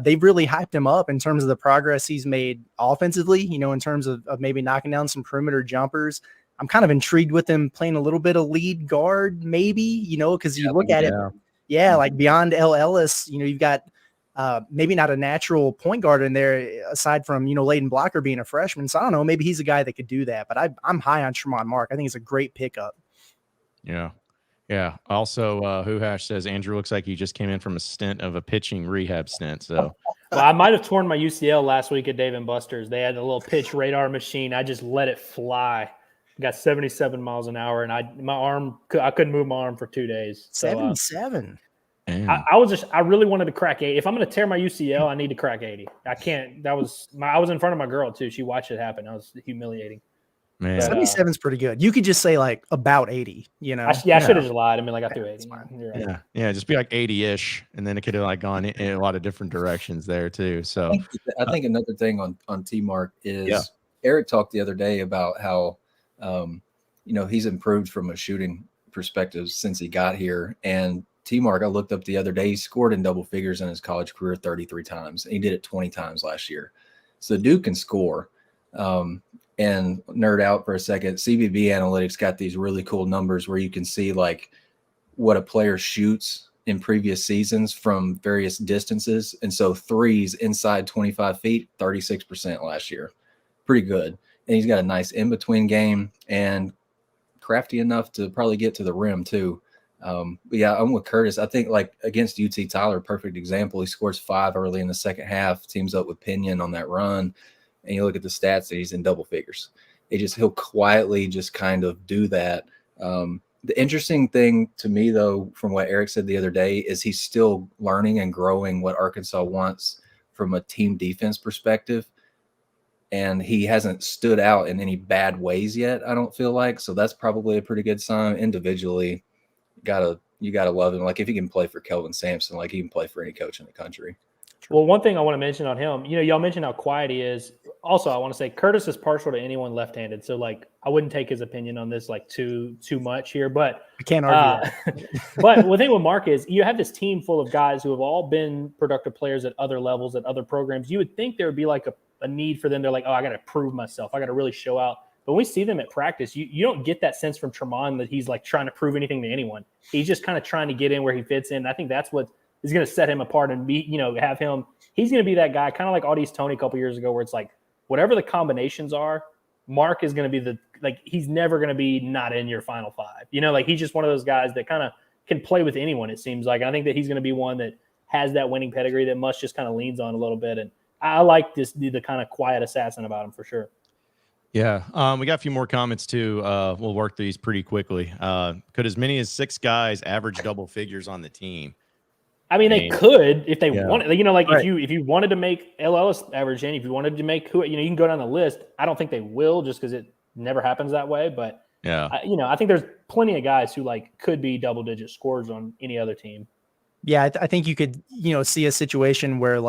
S2: They've really hyped him up in terms of the progress he's made offensively, in terms of maybe knocking down some perimeter jumpers. I'm kind of intrigued with him playing a little bit of lead guard, maybe, because you look at it. Yeah, like beyond L. Ellis, you've got maybe not a natural point guard in there aside from, Layden Blocker being a freshman. So I don't know, maybe he's a guy that could do that, but I'm high on Tramon Mark. I think it's a great pickup.
S1: Yeah. Yeah. Also, Who Hash says Andrew looks like he just came in from a stint of a pitching rehab stint. So
S4: well, I might have torn my UCL last week at Dave & Buster's. They had a little pitch radar machine. I just let it fly. Got 77 miles an hour, and I couldn't move my arm for 2 days. So,
S2: 77.
S4: I really wanted to crack 80. If I'm going to tear my UCL, I need to crack 80. I can't. I was in front of my girl too. She watched it happen. That was humiliating.
S1: Man,
S2: 77 is pretty good. You could just say like about 80.
S4: I should have just lied. I mean, like I threw 80.
S1: Right. Yeah, just be like 80-ish, and then it could have like gone in a lot of different directions there too. So
S3: I think another thing on T Mark is Eric talked the other day about how he's improved from a shooting perspective since he got here. And T Mark, I looked up the other day, he scored in double figures in his college career 33 times. He did it 20 times last year. So Duke can score. And nerd out for a second, CBB Analytics got these really cool numbers where you can see like what a player shoots in previous seasons from various distances. And so threes inside 25 feet, 36% last year. Pretty good. And he's got a nice in-between game and crafty enough to probably get to the rim too. But yeah, I'm with Curtis. I think like against UT Tyler, perfect example. He scores 5 early in the second half, teams up with Pinion on that run. And you look at the stats, and he's in double figures. He'll quietly just kind of do that. The interesting thing to me, though, from what Eric said the other day, is he's still learning and growing what Arkansas wants from a team defense perspective. And he hasn't stood out in any bad ways yet, I don't feel like. So that's probably a pretty good sign. Individually, you gotta love him. Like if he can play for Kelvin Sampson, like he can play for any coach in the country.
S4: Well, one thing I want to mention on him, y'all mentioned how quiet he is. Also, I want to say Curtis is partial to anyone left-handed. So, like, I wouldn't take his opinion on this like too much here. But
S2: I can't argue that.
S4: But the thing with Mark is you have this team full of guys who have all been productive players at other levels, at other programs. You would think there would be like a need for them. They're like, oh, I got to prove myself. I got to really show out. But when we see them at practice, you don't get that sense from Tramon that he's like trying to prove anything to anyone. He's just kind of trying to get in where he fits in. I think that's what is going to set him apart and be, have him. He's going to be that guy, kind of like Audis Tony a couple years ago, where it's like whatever the combinations are, Mark is going to be he's never going to be not in your Final Five. Like he's just one of those guys that kind of can play with anyone, it seems like. And I think that he's going to be one that has that winning pedigree that Mush just kind of leans on a little bit. And I like the kind of quiet assassin about him for sure.
S1: Yeah. We got a few more comments too. We'll work these pretty quickly. Could as many as 6 guys average double figures on the team?
S4: I mean, they could if they wanted. Right. if you wanted to make LLS average in, if you wanted to make you can go down the list. I don't think they will, just because it never happens that way. But I think there's plenty of guys who could be double-digit scorers on any other team.
S2: Yeah, I think you could see a situation where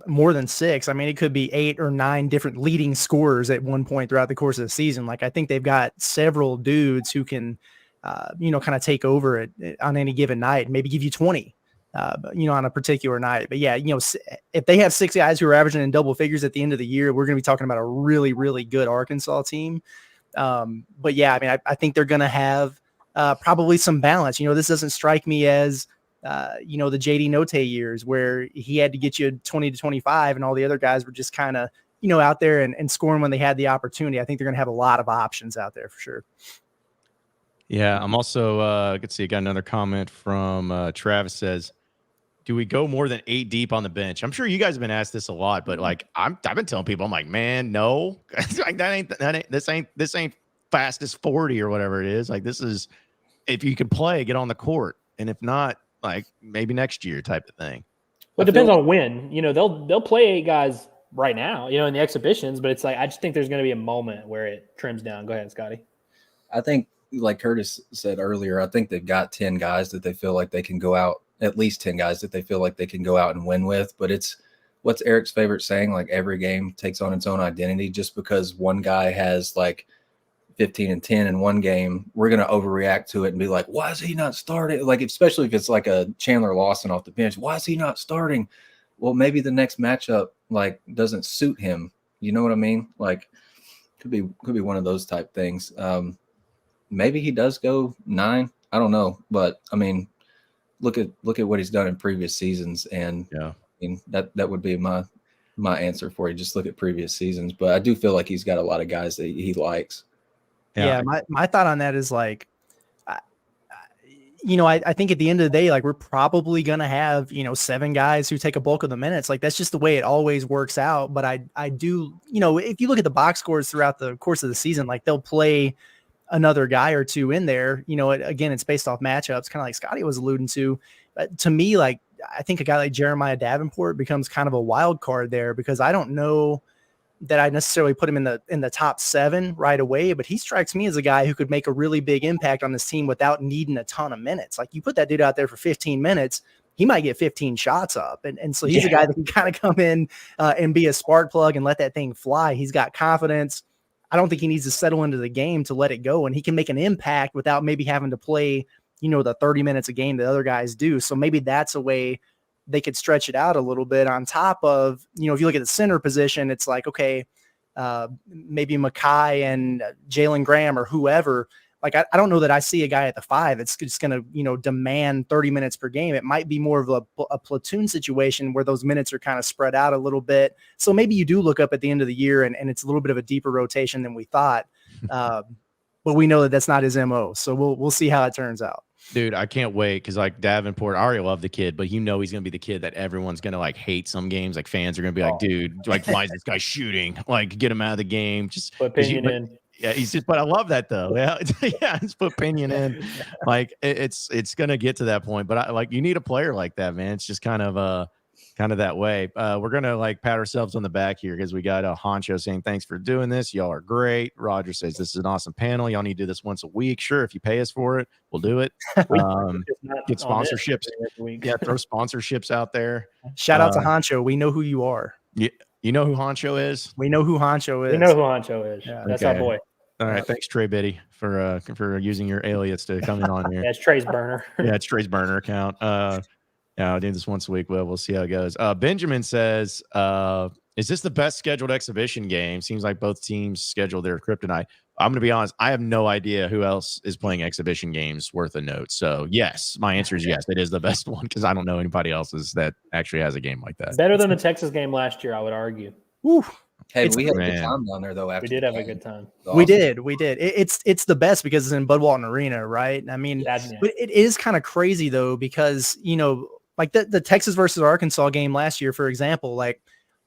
S2: more than 6. I mean, it could be 8 or 9 different leading scorers at one point throughout the course of the season. I think they've got several dudes who can. Kind of take over it on any given night, maybe give you 20, on a particular night. But yeah, if they have 6 guys who are averaging in double figures at the end of the year, we're going to be talking about a really, really good Arkansas team. But yeah, I mean, I think they're going to have probably some balance. This doesn't strike me as, the JD Note years where he had to get you 20 to 25 and all the other guys were just kind of, out there and scoring when they had the opportunity. I think they're going to have a lot of options out there for sure.
S1: Yeah, I'm also, let's see, I got another comment from Travis says, do we go more than 8 deep on the bench? I'm sure you guys have been asked this a lot, but like I've been telling people, I'm like, man, no, like this ain't fastest 40 or whatever it is. Like this is, if you can play, get on the court, and if not, like maybe next year type of thing.
S4: Well, it depends on when. They'll play 8 guys right now, in the exhibitions, but it's like I just think there's going to be a moment where it trims down. Go ahead, Scottie.
S3: I think, like Curtis said earlier, I think they've got 10 guys that they feel like they can go out. At least 10 guys that they feel like they can go out and win with. But it's what's Eric's favorite saying, like every game takes on its own identity. Just because one guy has like 15 and 10 in one game, we're going to overreact to it and be like, why is he not starting? Like, especially if it's like a Chandler Lawson off the bench, why is he not starting? Well, maybe the next matchup like doesn't suit him. You know what I mean? Like could be one of those type things. Maybe he does go 9. I don't know. But I mean, look at what he's done in previous seasons, and
S1: yeah,
S3: I mean, that would be my answer for you. Just look at previous seasons, but I do feel like he's got a lot of guys that he likes.
S2: Yeah, my thought on that is like, I think at the end of the day, like we're probably gonna have 7 guys who take a bulk of the minutes. Like that's just the way it always works out. But I do if you look at the box scores throughout the course of the season, like they'll play another guy or two in there. Again, it's based off matchups, kind of like Scottie was alluding to. But to me, like I think a guy like Jeremiah Davenport becomes kind of a wild card there because I don't know that I necessarily put him in the top 7 right away, but he strikes me as a guy who could make a really big impact on this team without needing a ton of minutes. Like you put that dude out there for 15 minutes, he might get 15 shots up. And so he's a guy that can kind of come in and be a spark plug and let that thing fly. He's got confidence. I don't think he needs to settle into the game to let it go, and he can make an impact without maybe having to play, the 30 minutes a game that other guys do. So maybe that's a way they could stretch it out a little bit on top of, if you look at the center position, it's like, okay, maybe Mackay and Jalen Graham or whoever. Like, I don't know that I see a guy at the 5 that's just going to, demand 30 minutes per game. It might be more of a platoon situation where those minutes are kind of spread out a little bit. So maybe you do look up at the end of the year and it's a little bit of a deeper rotation than we thought. But we know that that's not his MO. So we'll see how it turns out.
S1: Dude, I can't wait because like Davenport, I already love the kid, but he's going to be the kid that everyone's going to like hate some games. Like fans are going to be like, dude, like why is this guy shooting? Like get him out of the game. Just
S4: put opinion in.
S1: Yeah, but I love that though. Yeah, just put opinion in. Like it's gonna get to that point, but you need a player like that, man. It's just kind of that way. We're gonna like pat ourselves on the back here because we got a Honcho saying thanks for doing this. Y'all are great. Roger says this is an awesome panel. Y'all need to do this once a week. Sure, if you pay us for it, we'll do it. Get sponsorships. Yeah, throw sponsorships out there.
S2: Shout out to Honcho. We know who you are.
S1: Yeah, you know who Honcho is.
S2: We know who Honcho is.
S4: We know who Honcho is. Yeah, that's our boy.
S1: All right, thanks Trey Biddy for using your alias to come in on here.
S4: Yeah, it's Trey's burner.
S1: Yeah, it's Trey's burner account. Yeah, I'll do this once a week. We'll see how it goes. Benjamin says, is this the best scheduled exhibition game? Seems like both teams scheduled their kryptonite. I'm going to be honest. I have no idea who else is playing exhibition games worth a note. So yes, my answer is yes. It is the best one because I don't know anybody else's that actually has a game like that.
S4: Better than the Texas game last year, I would argue.
S2: Woo.
S3: Hey, we had a good time down there though. After
S4: we did have a good time.
S2: Awesome. We did. It's the best because it's in Bud Walton Arena, right? I mean, but it is kind of crazy though because like the Texas versus Arkansas game last year, for example, like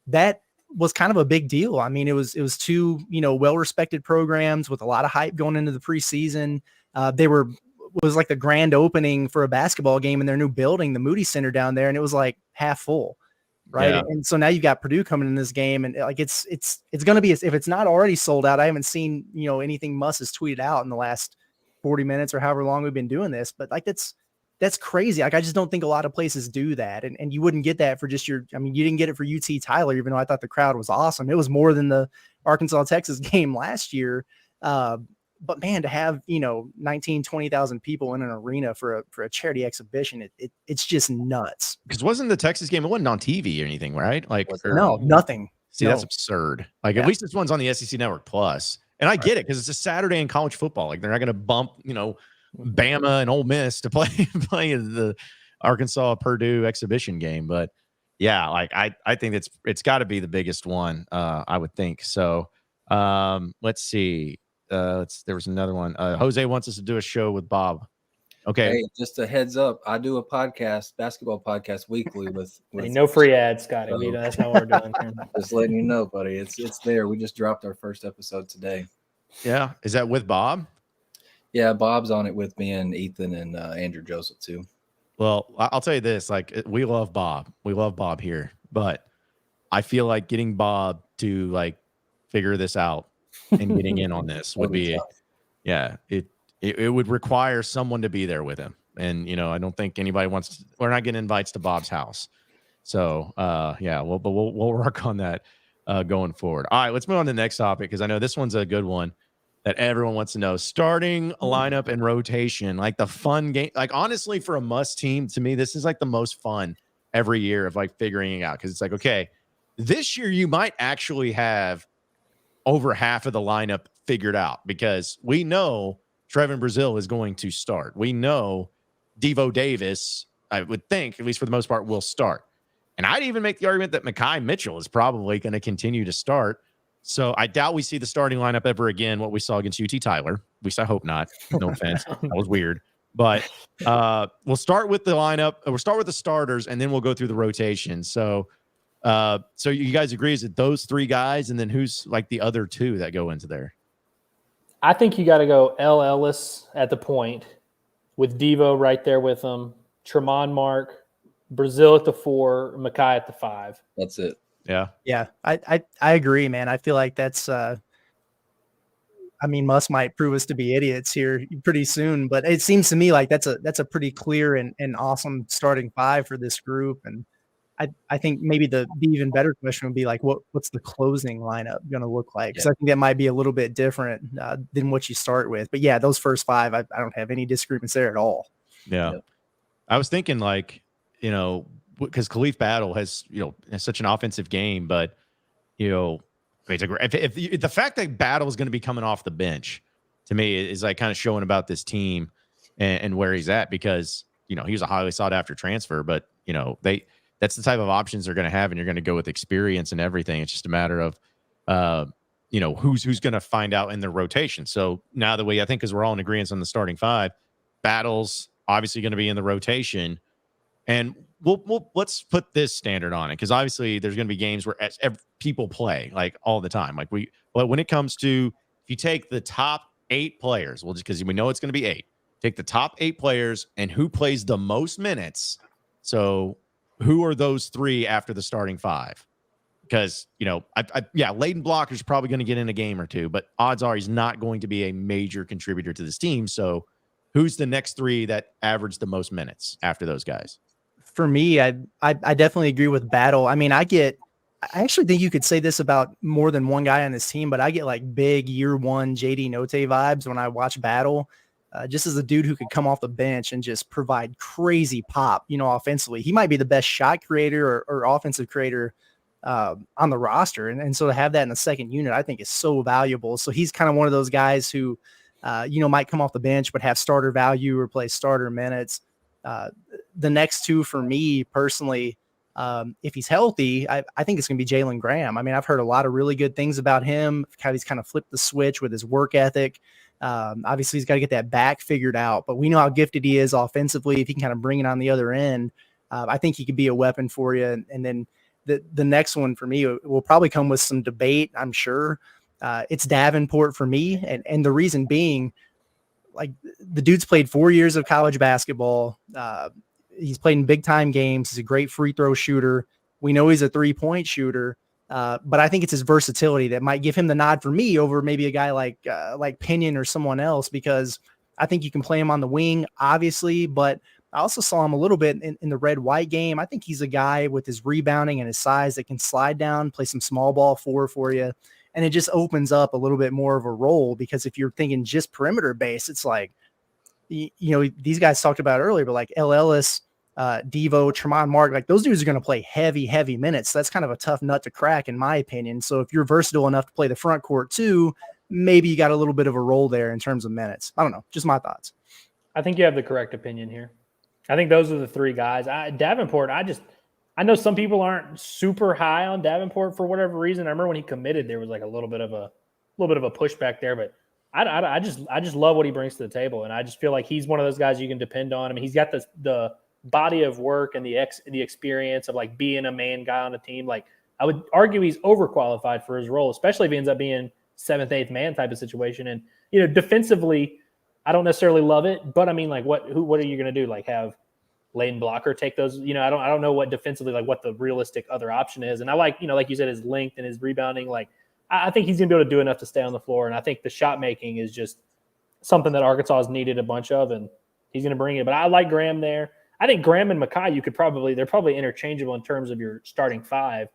S2: that was kind of a big deal. I mean, it was 2 well-respected programs with a lot of hype going into the preseason. It was like the grand opening for a basketball game in their new building, the Moody Center down there, and it was like half full. Right. Yeah. And so now you've got Purdue coming in this game and like, it's going to be, if it's not already sold out, I haven't seen, anything Muss has tweeted out in the last 40 minutes or however long we've been doing this, but like, that's crazy. Like, I just don't think a lot of places do that. And you wouldn't get that for just you didn't get it for UT Tyler, even though I thought the crowd was awesome. It was more than the Arkansas Texas game last year. But man, to have, 19, 20,000 people in an arena for a charity exhibition, it's just nuts.
S1: Because wasn't the Texas game, it wasn't on TV or anything, right? Like,
S2: no, nothing.
S1: See, that's absurd. Like, at least this one's on the SEC Network Plus. And I get it because it's a Saturday in college football. Like, they're not going to bump, Bama and Ole Miss to play the Arkansas Purdue exhibition game. But yeah, like I think it's got to be the biggest one. I would think so. Let's see. There was another one. Jose wants us to do a show with Bob. Okay.
S3: Hey, just a heads up. I do a basketball podcast weekly with
S4: no free ads, Scottie. So, that's not what we're doing.
S3: Just letting you know, buddy. It's there. We just dropped our first episode today.
S1: Yeah. Is that with Bob?
S3: Yeah, Bob's on it with me and Ethan and Andrew Joseph too.
S1: Well, I'll tell you this, like we love Bob. We love Bob here, but I feel like getting Bob to like figure this out and getting in on this would be it would require someone to be there with him. And, I don't think anybody we're not getting invites to Bob's house. So, we'll work on that going forward. All right, let's move on to the next topic because I know this one's a good one that everyone wants to know. Starting lineup and rotation, like the fun game. Like, honestly, for a must team, to me, this is like the most fun every year of like figuring it out because it's like, okay, this year you might actually have over half of the lineup figured out because we know Trevon Brazile is going to start. We know Davonte Davis, I would think, at least for the most part, will start. And I'd even make the argument that Mekhi Mitchell is probably going to continue to start. So I doubt we see the starting lineup ever again, what we saw against UT Tyler. At least I hope not. No offense. That was weird. But we'll start with the lineup. We'll start with the starters, and then we'll go through the rotation. So you guys agree, is it those three guys, and then who's like the other two that go into there?
S4: I think you got to go L. Ellis at the point with Devo right there with him, Tramon Mark, Brazile at the 4, Mekhi at the 5.
S3: That's it.
S1: Yeah.
S2: Yeah. I agree, man. I feel like that's Musk might prove us to be idiots here pretty soon, but it seems to me like that's a pretty clear and awesome starting 5 for this group. And I think maybe the even better question would be like, what's the closing lineup going to look like? Because I think that might be a little bit different than what you start with. But yeah, those first 5, I don't have any disagreements there at all.
S1: Yeah. I was thinking like, because Khalif Battle has, has such an offensive game, but, if the fact that Battle is going to be coming off the bench to me is like kind of showing about this team and where he's at because, he was a highly sought after transfer, but, that's the type of options they're going to have, and you're going to go with experience and everything. It's just a matter of, who's going to find out in their rotation. So now the way I think, because we're all in agreement on the starting 5, Battle's obviously going to be in the rotation, and let's put this standard on it because obviously there's going to be games where people play like all the time. But when it comes to if you take the top 8 players, well, just because we know it's going to be 8, take the top 8 players and who plays the most minutes. So who are those 3 after the starting 5? Because, Leighton Blocker's probably going to get in a game or 2, but odds are he's not going to be a major contributor to this team. So who's the next 3 that average the most minutes after those guys?
S2: For me, I definitely agree with Battle. I mean, I actually think you could say this about more than one guy on this team, but I get like big year 1 JD Note vibes when I watch Battle. Just as a dude who could come off the bench and just provide crazy pop, offensively. He might be the best shot creator or offensive creator on the roster. And so to have that in the second unit, I think is so valuable. So he's kind of one of those guys who, might come off the bench, but have starter value or play starter minutes. The next 2 for me personally, if he's healthy, I think it's going to be Jalen Graham. I mean, I've heard a lot of really good things about him, how he's kind of flipped the switch with his work ethic. Obviously he's got to get that back figured out, but we know how gifted he is offensively. If he can kind of bring it on the other end, I think he could be a weapon for you. And then the next one for me will probably come with some debate, I'm sure. It's Davenport for me. And the reason being, like, the dude's played 4 years of college basketball. He's played in big time games. He's a great free throw shooter. We know he's a 3-point shooter. But I think it's his versatility that might give him the nod for me over maybe a guy like Pinion or someone else, because I think you can play him on the wing, obviously, but I also saw him a little bit in the red-white game. I think he's a guy with his rebounding and his size that can slide down, play some small ball for you. And it just opens up a little bit more of a role, because if you're thinking just perimeter base, it's like, these guys talked about earlier, but like L. Ellis, Devo, Tramon Mark, like those dudes are going to play heavy minutes. So that's kind of a tough nut to crack, in my opinion. So if you're versatile enough to play the front court too, maybe you got a little bit of a role there in terms of minutes. I don't know, just my thoughts.
S4: I think you have the correct opinion here. I think those are the three guys. Davenport, I know some people aren't super high on Davenport for whatever reason. I remember when he committed, there was like a little bit of a pushback there, but I just love what he brings to the table, and I just feel like he's one of those guys you can depend on. I mean, he's got the body of work and the experience of like being a main guy on a team. Like I would argue he's overqualified for his role, especially if he ends up being 7th, 8th man type of situation. And defensively, I don't necessarily love it, but I mean, like what are you going to do? Like have Layden Blocker take those? I don't know what defensively, like what the realistic other option is. And I like, like you said, his length and his rebounding. Like I think he's going to be able to do enough to stay on the floor. And I think the shot making is just something that Arkansas has needed a bunch of, and he's going to bring it. But I like Graham there. I think Graham and Makai, they're probably interchangeable in terms of your starting five.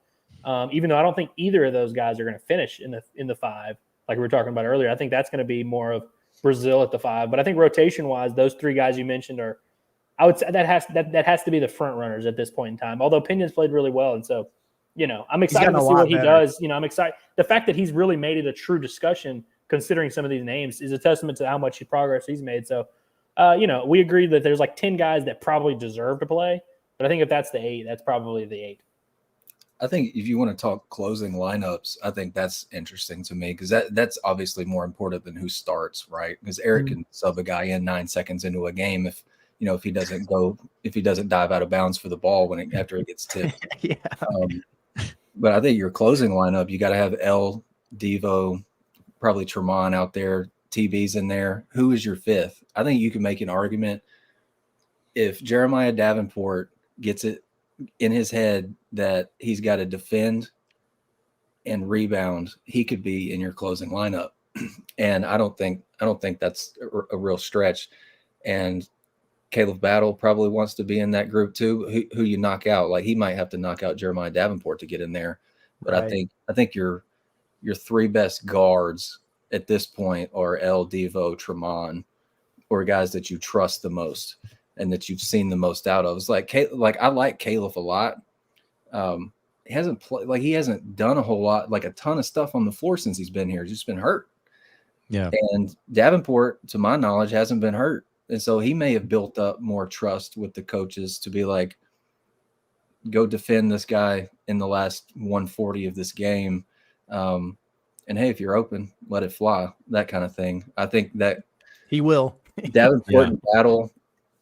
S4: Even though I don't think either of those guys are going to finish in the five, like we were talking about earlier. I think that's going to be more of Brazil at the five. But I think rotation wise, those three guys you mentioned are, I would say that has to be the front runners at this point in time. Although Pinion's played really well, and so I'm excited to see what he does. I'm excited. The fact that he's really made it a true discussion, considering some of these names, is a testament to how much progress he's made. So, we agree that there's like 10 guys that probably deserve to play, but I think if that's the 8, that's probably the 8.
S3: I think if you want to talk closing lineups, I think that's interesting to me because that's obviously more important than who starts, right? Because Eric can sub a guy in 9 seconds into a game if he doesn't dive out of bounds for the ball after it gets tipped.
S2: Yeah.
S3: But I think your closing lineup, you got to have L, Devo, probably Tramon out there, TV's in there. Who is your 5th? I think you can make an argument if Jeremiah Davenport gets it in his head that he's got to defend and rebound, he could be in your closing lineup. And I don't think that's a real stretch. And Caleb Battle probably wants to be in that group too. Who you knock out? Like he might have to knock out Jeremiah Davenport to get in there. But right. I think your 3 best guards at this point are L, Devo, Tramon, or guys that you trust the most and that you've seen the most out of. It's like I like Caleb a lot. He hasn't done a whole lot, like a ton of stuff on the floor since he's been here. He's just been hurt.
S1: Yeah.
S3: And Davenport, to my knowledge, hasn't been hurt. And so he may have built up more trust with the coaches to be like, go defend this guy in the last 140 of this game. And hey, if you're open, let it fly, that kind of thing. I think that
S2: he will.
S3: Davenport and Battle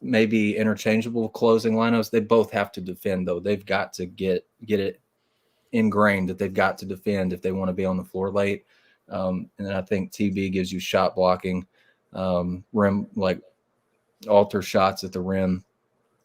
S3: may be interchangeable closing lineups. They both have to defend, though. They've got to get it ingrained that they've got to defend if they want to be on the floor late. And then I think TB gives you shot blocking, rim, like alter shots at the rim,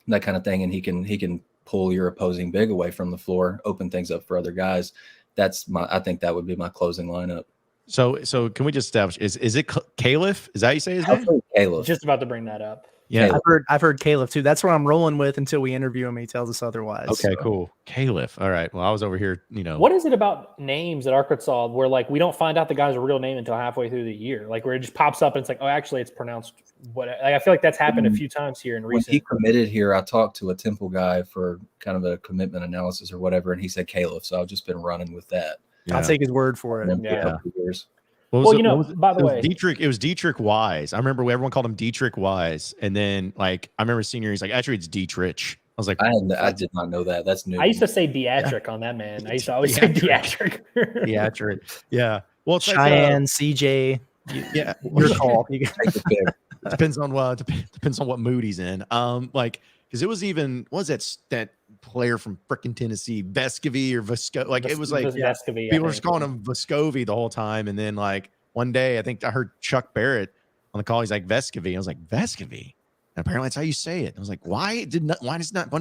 S3: that kind of thing. And he can pull your opposing big away from the floor, open things up for other guys. I think that would be my closing lineup.
S1: So can we just establish, is it Caliph? Is that how you say his name?
S3: Caliph.
S4: Just about to bring that up.
S1: Yeah.
S2: I've heard Caliph too. That's what I'm rolling with until we interview him. He tells us otherwise.
S1: Okay, cool. Caliph. All right. Well, I was over here,
S4: What is it about names at Arkansas where like we don't find out the guy's real name until halfway through the year? Like where it just pops up and it's like, oh, actually it's pronounced what? Like, I feel like that's happened a few times here in recent.
S3: When he committed here, I talked to a Temple guy for kind of a commitment analysis or whatever, and he said Caliph. So I've just been running with that.
S2: Yeah. I'll take his word for it.
S3: Yeah. Years.
S4: By the way,
S1: it was Dietrich Wise. I remember everyone called him Dietrich Wise, and then like I remember senior, he's like, actually, it's Dietrich. I was like,
S3: I did not know that. That's new.
S4: I used to say Dietrich on that man. I used to always say Dietrich.
S1: Dietrich. Yeah. Well, it's
S2: Cheyenne, CJ.
S1: Yeah,
S2: your call.
S1: Depends on what mood he's in. Because it was even that player from frickin' Tennessee, Vescovy or Vesco, like it was like
S4: Vescovy,
S1: people were just calling him Vescovy the whole time, and then like one day I think I heard Chuck Barrett on the call. He's like Vescovy. I was like Vescovy. And apparently that's how you say it. I was like, why does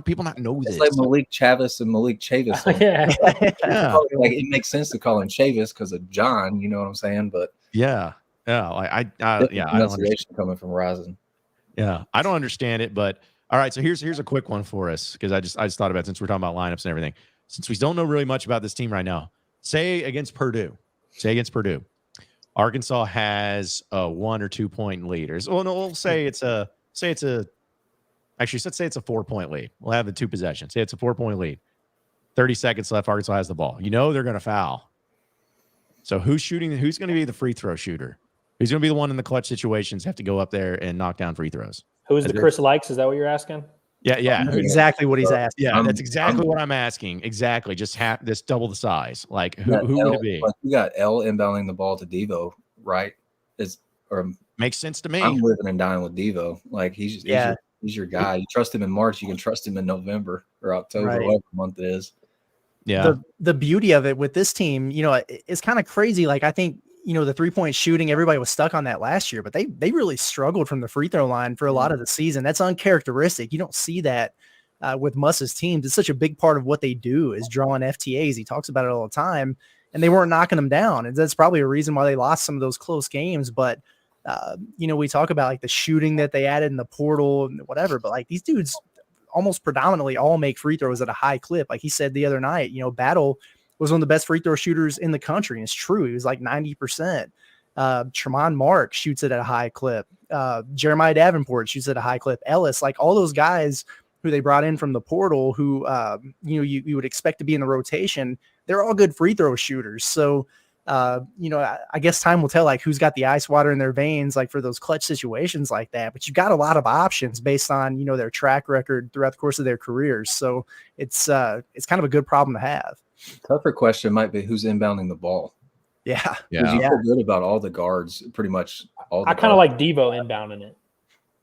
S1: people not know this?
S3: It's like Malik Chavis and Malik Chavis.
S4: Yeah.
S3: Like it makes sense to call him Chavis because of John. You know what I'm saying? But
S1: yeah. I don't understand.
S3: Coming from Rising.
S1: Yeah, I don't understand it, but. All right, so here's a quick one for us because I just thought about it, since we're talking about lineups and everything. Since we don't know really much about this team right now, say against Purdue, Arkansas has a 1 or 2 point lead. Let's say it's a 4-point lead. We'll have the 2 possessions. Say it's a 4-point lead. 30 seconds left. Arkansas has the ball. They're going to foul. So who's going to be the free throw shooter? He's going to be the one in the clutch situations, have to go up there and knock down free throws.
S4: Who's the Chris Likes? Is that what you're asking?
S1: Yeah.
S2: That's exactly what he's asking.
S1: Yeah, that's exactly what I'm asking. Exactly. Just this double the size. Like, who would it be?
S3: Like you got L inbounding the ball to Devo, right?
S1: Makes sense to me.
S3: I'm living and dying with Devo. Like he's your guy. You trust him in March, you can trust him in November or October, whatever month it is.
S1: Yeah.
S2: The beauty of it with this team, it's kind of crazy. Like I think, the 3-point shooting, everybody was stuck on that last year, but they really struggled from the free throw line for a lot of the season. That's uncharacteristic. You don't see that with Muss's teams. It's such a big part of what they do is drawing FTAs. He talks about it all the time, and they weren't knocking them down. And that's probably a reason why they lost some of those close games. But, we talk about like the shooting that they added in the portal and whatever, but like these dudes almost predominantly all make free throws at a high clip. Like he said the other night, Battle was one of the best free throw shooters in the country. And it's true. He was like 90%. Tramon Mark shoots it at a high clip. Jeremiah Davenport shoots at a high clip. Ellis, like all those guys who they brought in from the portal who, you would expect to be in the rotation. They're all good free throw shooters. So, I guess time will tell like who's got the ice water in their veins, like for those clutch situations like that, but you've got a lot of options based on, their track record throughout the course of their careers. So it's kind of a good problem to have.
S3: Tougher question might be who's inbounding the ball.
S2: Yeah.
S3: You feel good about all the guards, pretty much all the
S4: I kind of like Devo inbounding it.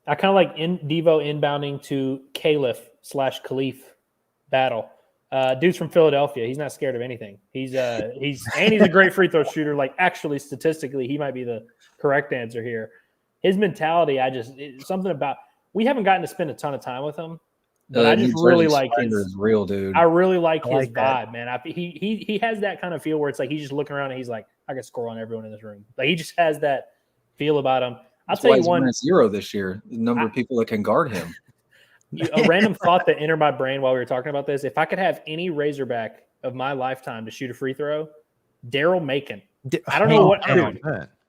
S4: I kind of like Devo inbounding to Caliph/Khalif Battle. Dude's from Philadelphia. He's not scared of anything. He's a great free throw shooter. Like actually, statistically, he might be the correct answer here. His mentality, something about. We haven't gotten to spend a ton of time with him, but I just really like his
S3: real dude.
S4: I really like his
S2: vibe,
S4: that. Man. He has that kind of feel where it's like he's just looking around and he's like, I can score on everyone in this room. Like he just has that feel about him. I'll tell you one.
S3: 0 this year. The number of people that can guard him.
S4: A random thought that entered my brain while we were talking about this. If I could have any Razorback of my lifetime to shoot a free throw, Daryl Macon. I don't know what.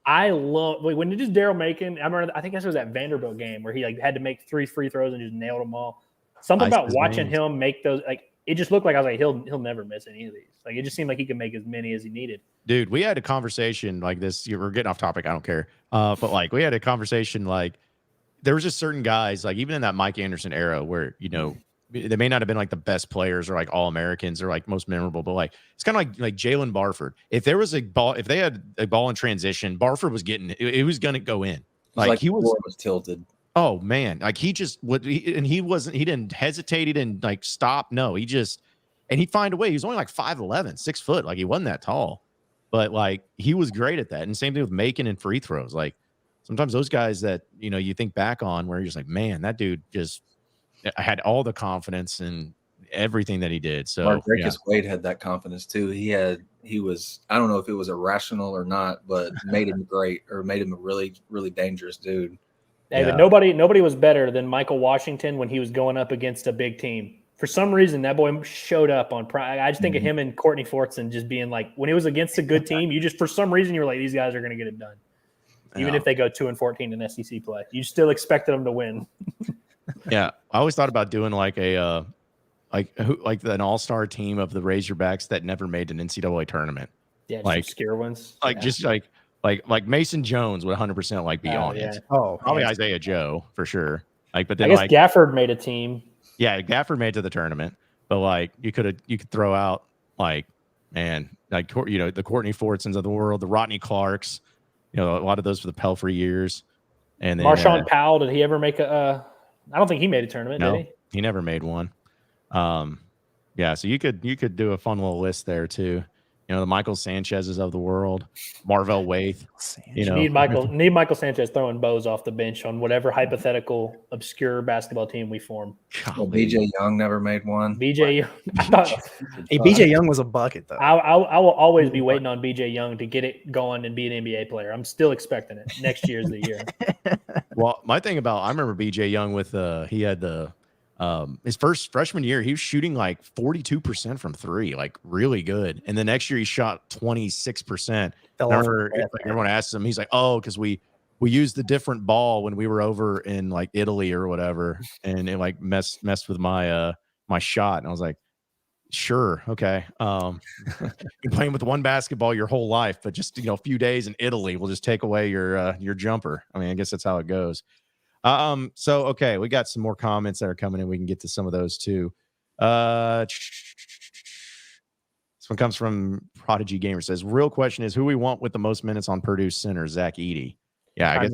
S4: I love when it is Daryl Macon. I think this was that Vanderbilt game where he like had to make 3 free throws and just nailed them all. Something about watching him make those, like it just looked like I was like he'll never miss any of these. Like it just seemed like he could make as many as he needed. Dude,
S1: we had a conversation like this. We're getting off topic. I don't care. But like we had a conversation like there was just certain guys like even in that Mike Anderson era where they may not have been like the best players or like all Americans or like most memorable, but like it's kind of like Jalen Barford. If there was a ball, if they had a ball in transition, Barford was getting it was going to go in. Like he was
S3: tilted.
S1: Oh man, like he just would, he didn't hesitate. He didn't like stop. No, and he'd find a way. He was only like 5'11", 6 foot. Like he wasn't that tall, but like he was great at that. And same thing with Macon and free throws. Like sometimes those guys that, you think back on where you're just like, man, that dude just had all the confidence and everything that he did. So
S3: Marcus Wade had that confidence too. He was, I don't know if it was irrational or not, but made him great or made him a really, really dangerous dude.
S4: Hey, but nobody was better than Michael Washington when he was going up against a big team. For some reason, that boy showed up on prime. I just think of him and Courtney Fortson just being like, when it was against a good team, you just, for some reason, you were like, these guys are going to get it done. Even if they go 2-14 in SEC play, you still expected them to win.
S1: Yeah. I always thought about doing like an all-star team of the Razorbacks that never made an NCAA tournament.
S4: Yeah.
S1: Like
S4: obscure ones.
S1: Like just like Mason Jones would 100% like be on it.
S2: Oh,
S1: probably Isaiah Joe for sure. Like, but then
S4: I guess Gafford made a team.
S1: Yeah, Gafford made it to the tournament, but like you could throw out like the Courtney Fortsons of the world, the Rodney Clarks, a lot of those for the Pelfrey years, and then
S4: Marshawn Powell. Did he ever make I don't think he made a tournament.
S1: No,
S4: did he?
S1: He never made one. Yeah, so you could do a fun little list there too. The Michael Sanchez's of the world, Marvell Waith.
S4: Need Michael Sanchez throwing bows off the bench on whatever hypothetical obscure basketball team we form.
S3: Well, BJ Young never made one.
S4: BJ
S2: Young was a bucket though.
S4: I will always be waiting on BJ Young to get it going and be an NBA player. I'm still expecting it. Next year's the year.
S1: Well, I remember BJ Young with he had the his first freshman year, he was shooting like 42% from 3, like really good. And the next year he shot 26%. Everyone asked him, he's like, oh, because we used the different ball when we were over in like Italy or whatever. And it like messed with my my shot. And I was like, Sure. Okay. You're playing with one basketball your whole life, but just, a few days in Italy will just take away your jumper. I mean, I guess that's how it goes. So, okay, we got some more comments that are coming in. We can get to some of those too. This one comes from Prodigy Gamer. Says, real question is who we want with the most minutes on Purdue center, Zach Edey. Yeah, I guess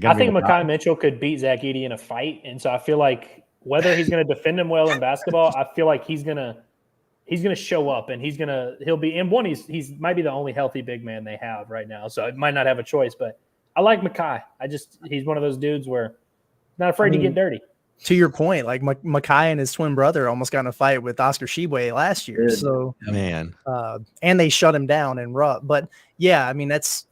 S4: I think Mekhi Mitchell could beat Zach Edey in a fight. And so I feel like whether he's going to defend him well in basketball, I feel like he's going to show up and he'll be, and one, he's might be the only healthy big man they have right now. So it might not have a choice, but I like Mekhi. He's one of those dudes where not afraid to get dirty.
S2: To your point, like Mekhi and his twin brother almost got in a fight with Oscar Tshiebwe last year.
S3: Good.
S2: So
S1: man,
S2: and they shut him down and rough. But yeah, I mean, that's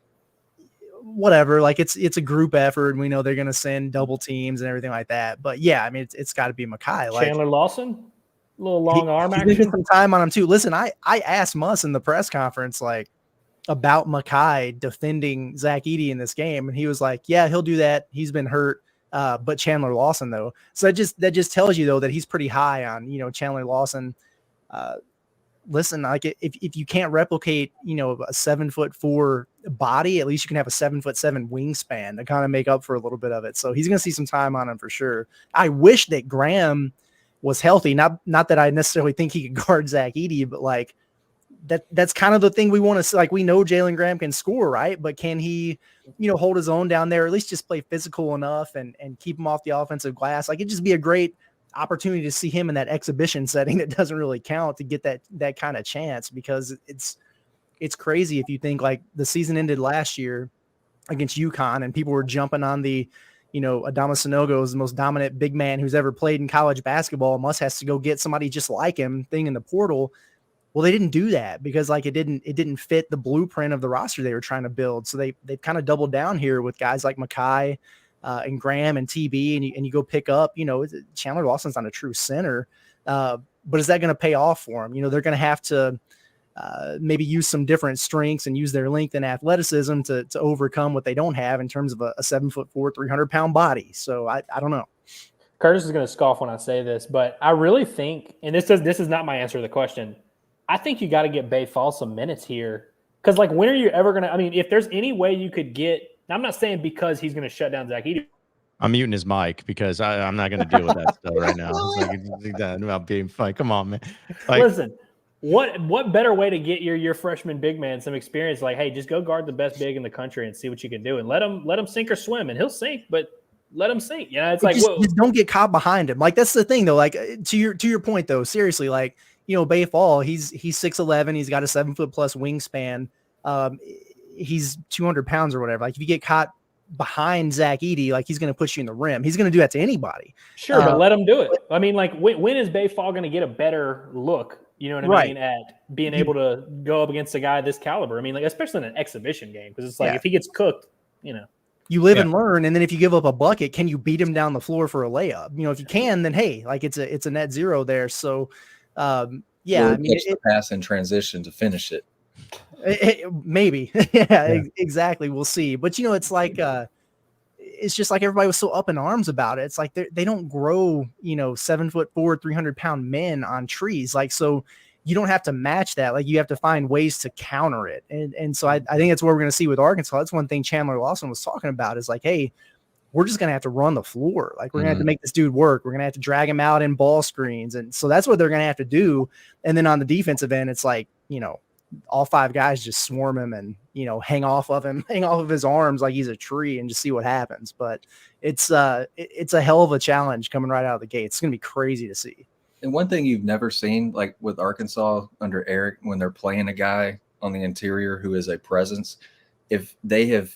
S2: whatever. Like it's a group effort, and we know they're going to send double teams and everything like that. But yeah, I mean, it's got to be Mekhi. Like
S4: Chandler Lawson, a little long arm
S2: he's
S4: action.
S2: Some time on him too. Listen, I asked Muss in the press conference like about Mekhi defending Zach Edey in this game, and he was like, "Yeah, he'll do that. He's been hurt." But Chandler Lawson though, so that just tells you though that he's pretty high on Chandler Lawson. Listen, like if you can't replicate a 7'4" body, at least you can have a 7'7" wingspan to kind of make up for a little bit of it. So he's gonna see some time on him for sure. I wish that Graham was healthy. Not that I necessarily think he could guard Zach Edey, but like that's kind of the thing we want to see. Like we know Jalen Graham can score, right? But can he, hold his own down there, or at least just play physical enough and keep him off the offensive glass? Like it'd just be a great opportunity to see him in that exhibition setting that doesn't really count to get that kind of chance, because it's crazy if you think like the season ended last year against UConn and people were jumping on the, Adama Sanogo is the most dominant big man who's ever played in college basketball. Muss has to go get somebody just like him thing in the portal. Well, they didn't do that because like it didn't fit the blueprint of the roster they were trying to build. So they've kind of doubled down here with guys like Mekhi and Graham and TB, and you go pick up, Chandler Lawson's not a true center, but is that going to pay off for him? They're going to have to maybe use some different strengths and use their length and athleticism to overcome what they don't have in terms of a 7'4", 300-pound body. So I don't know.
S4: Curtis is going to scoff when I say this, but I really think, and this is not my answer to the question, I think you got to get Bay Fall some minutes here. Because, like, when are you ever going to – I mean, if there's any way you could get – I'm not saying because he's going to shut down Zach Edey.
S1: I'm muting his mic because I'm not going to deal with that stuff right now. It's like, about being fun. Come on, man. Like,
S4: listen, what better way to get your freshman big man some experience? Like, hey, just go guard the best big in the country and see what you can do. And let him sink or swim. And he'll sink, but let him sink. It's like –
S2: just don't get caught behind him. Like, that's the thing, though. Like, to your point, though, seriously, like – Bay Fall, he's 6'11", he's got a 7-foot plus wingspan. He's 200 pounds or whatever. Like if you get caught behind Zach Edey, like he's going to push you in the rim. He's going to do that to anybody.
S4: Sure, but let him do it. I mean, like when is Bay Fall going to get a better look? You know what I mean? At being able to go up against a guy this caliber. I mean, like especially in an exhibition game, because it's like if he gets cooked,
S2: you live and learn. And then if you give up a bucket, can you beat him down the floor for a layup? If you can, then hey, like it's a net zero there. So. I mean,
S3: pass in transition to finish it.
S2: Maybe, exactly. We'll see. But it's like, it's just like everybody was so up in arms about it. It's like they don't grow, 7'4", 300-pound men on trees. Like so, you don't have to match that. Like you have to find ways to counter it. And so I think that's what we're going to see with Arkansas. That's one thing Chandler Lawson was talking about. Is like, hey. We're just going to have to run the floor. Like we're going to have to make this dude work. We're going to have to drag him out in ball screens. And so that's what they're going to have to do. And then on the defensive end, it's like, all five guys just swarm him and, hang off of his arms like he's a tree and just see what happens. But it's a hell of a challenge coming right out of the gate. It's going to be crazy to see.
S3: And one thing you've never seen, like with Arkansas under Eric, when they're playing a guy on the interior who is a presence, if they have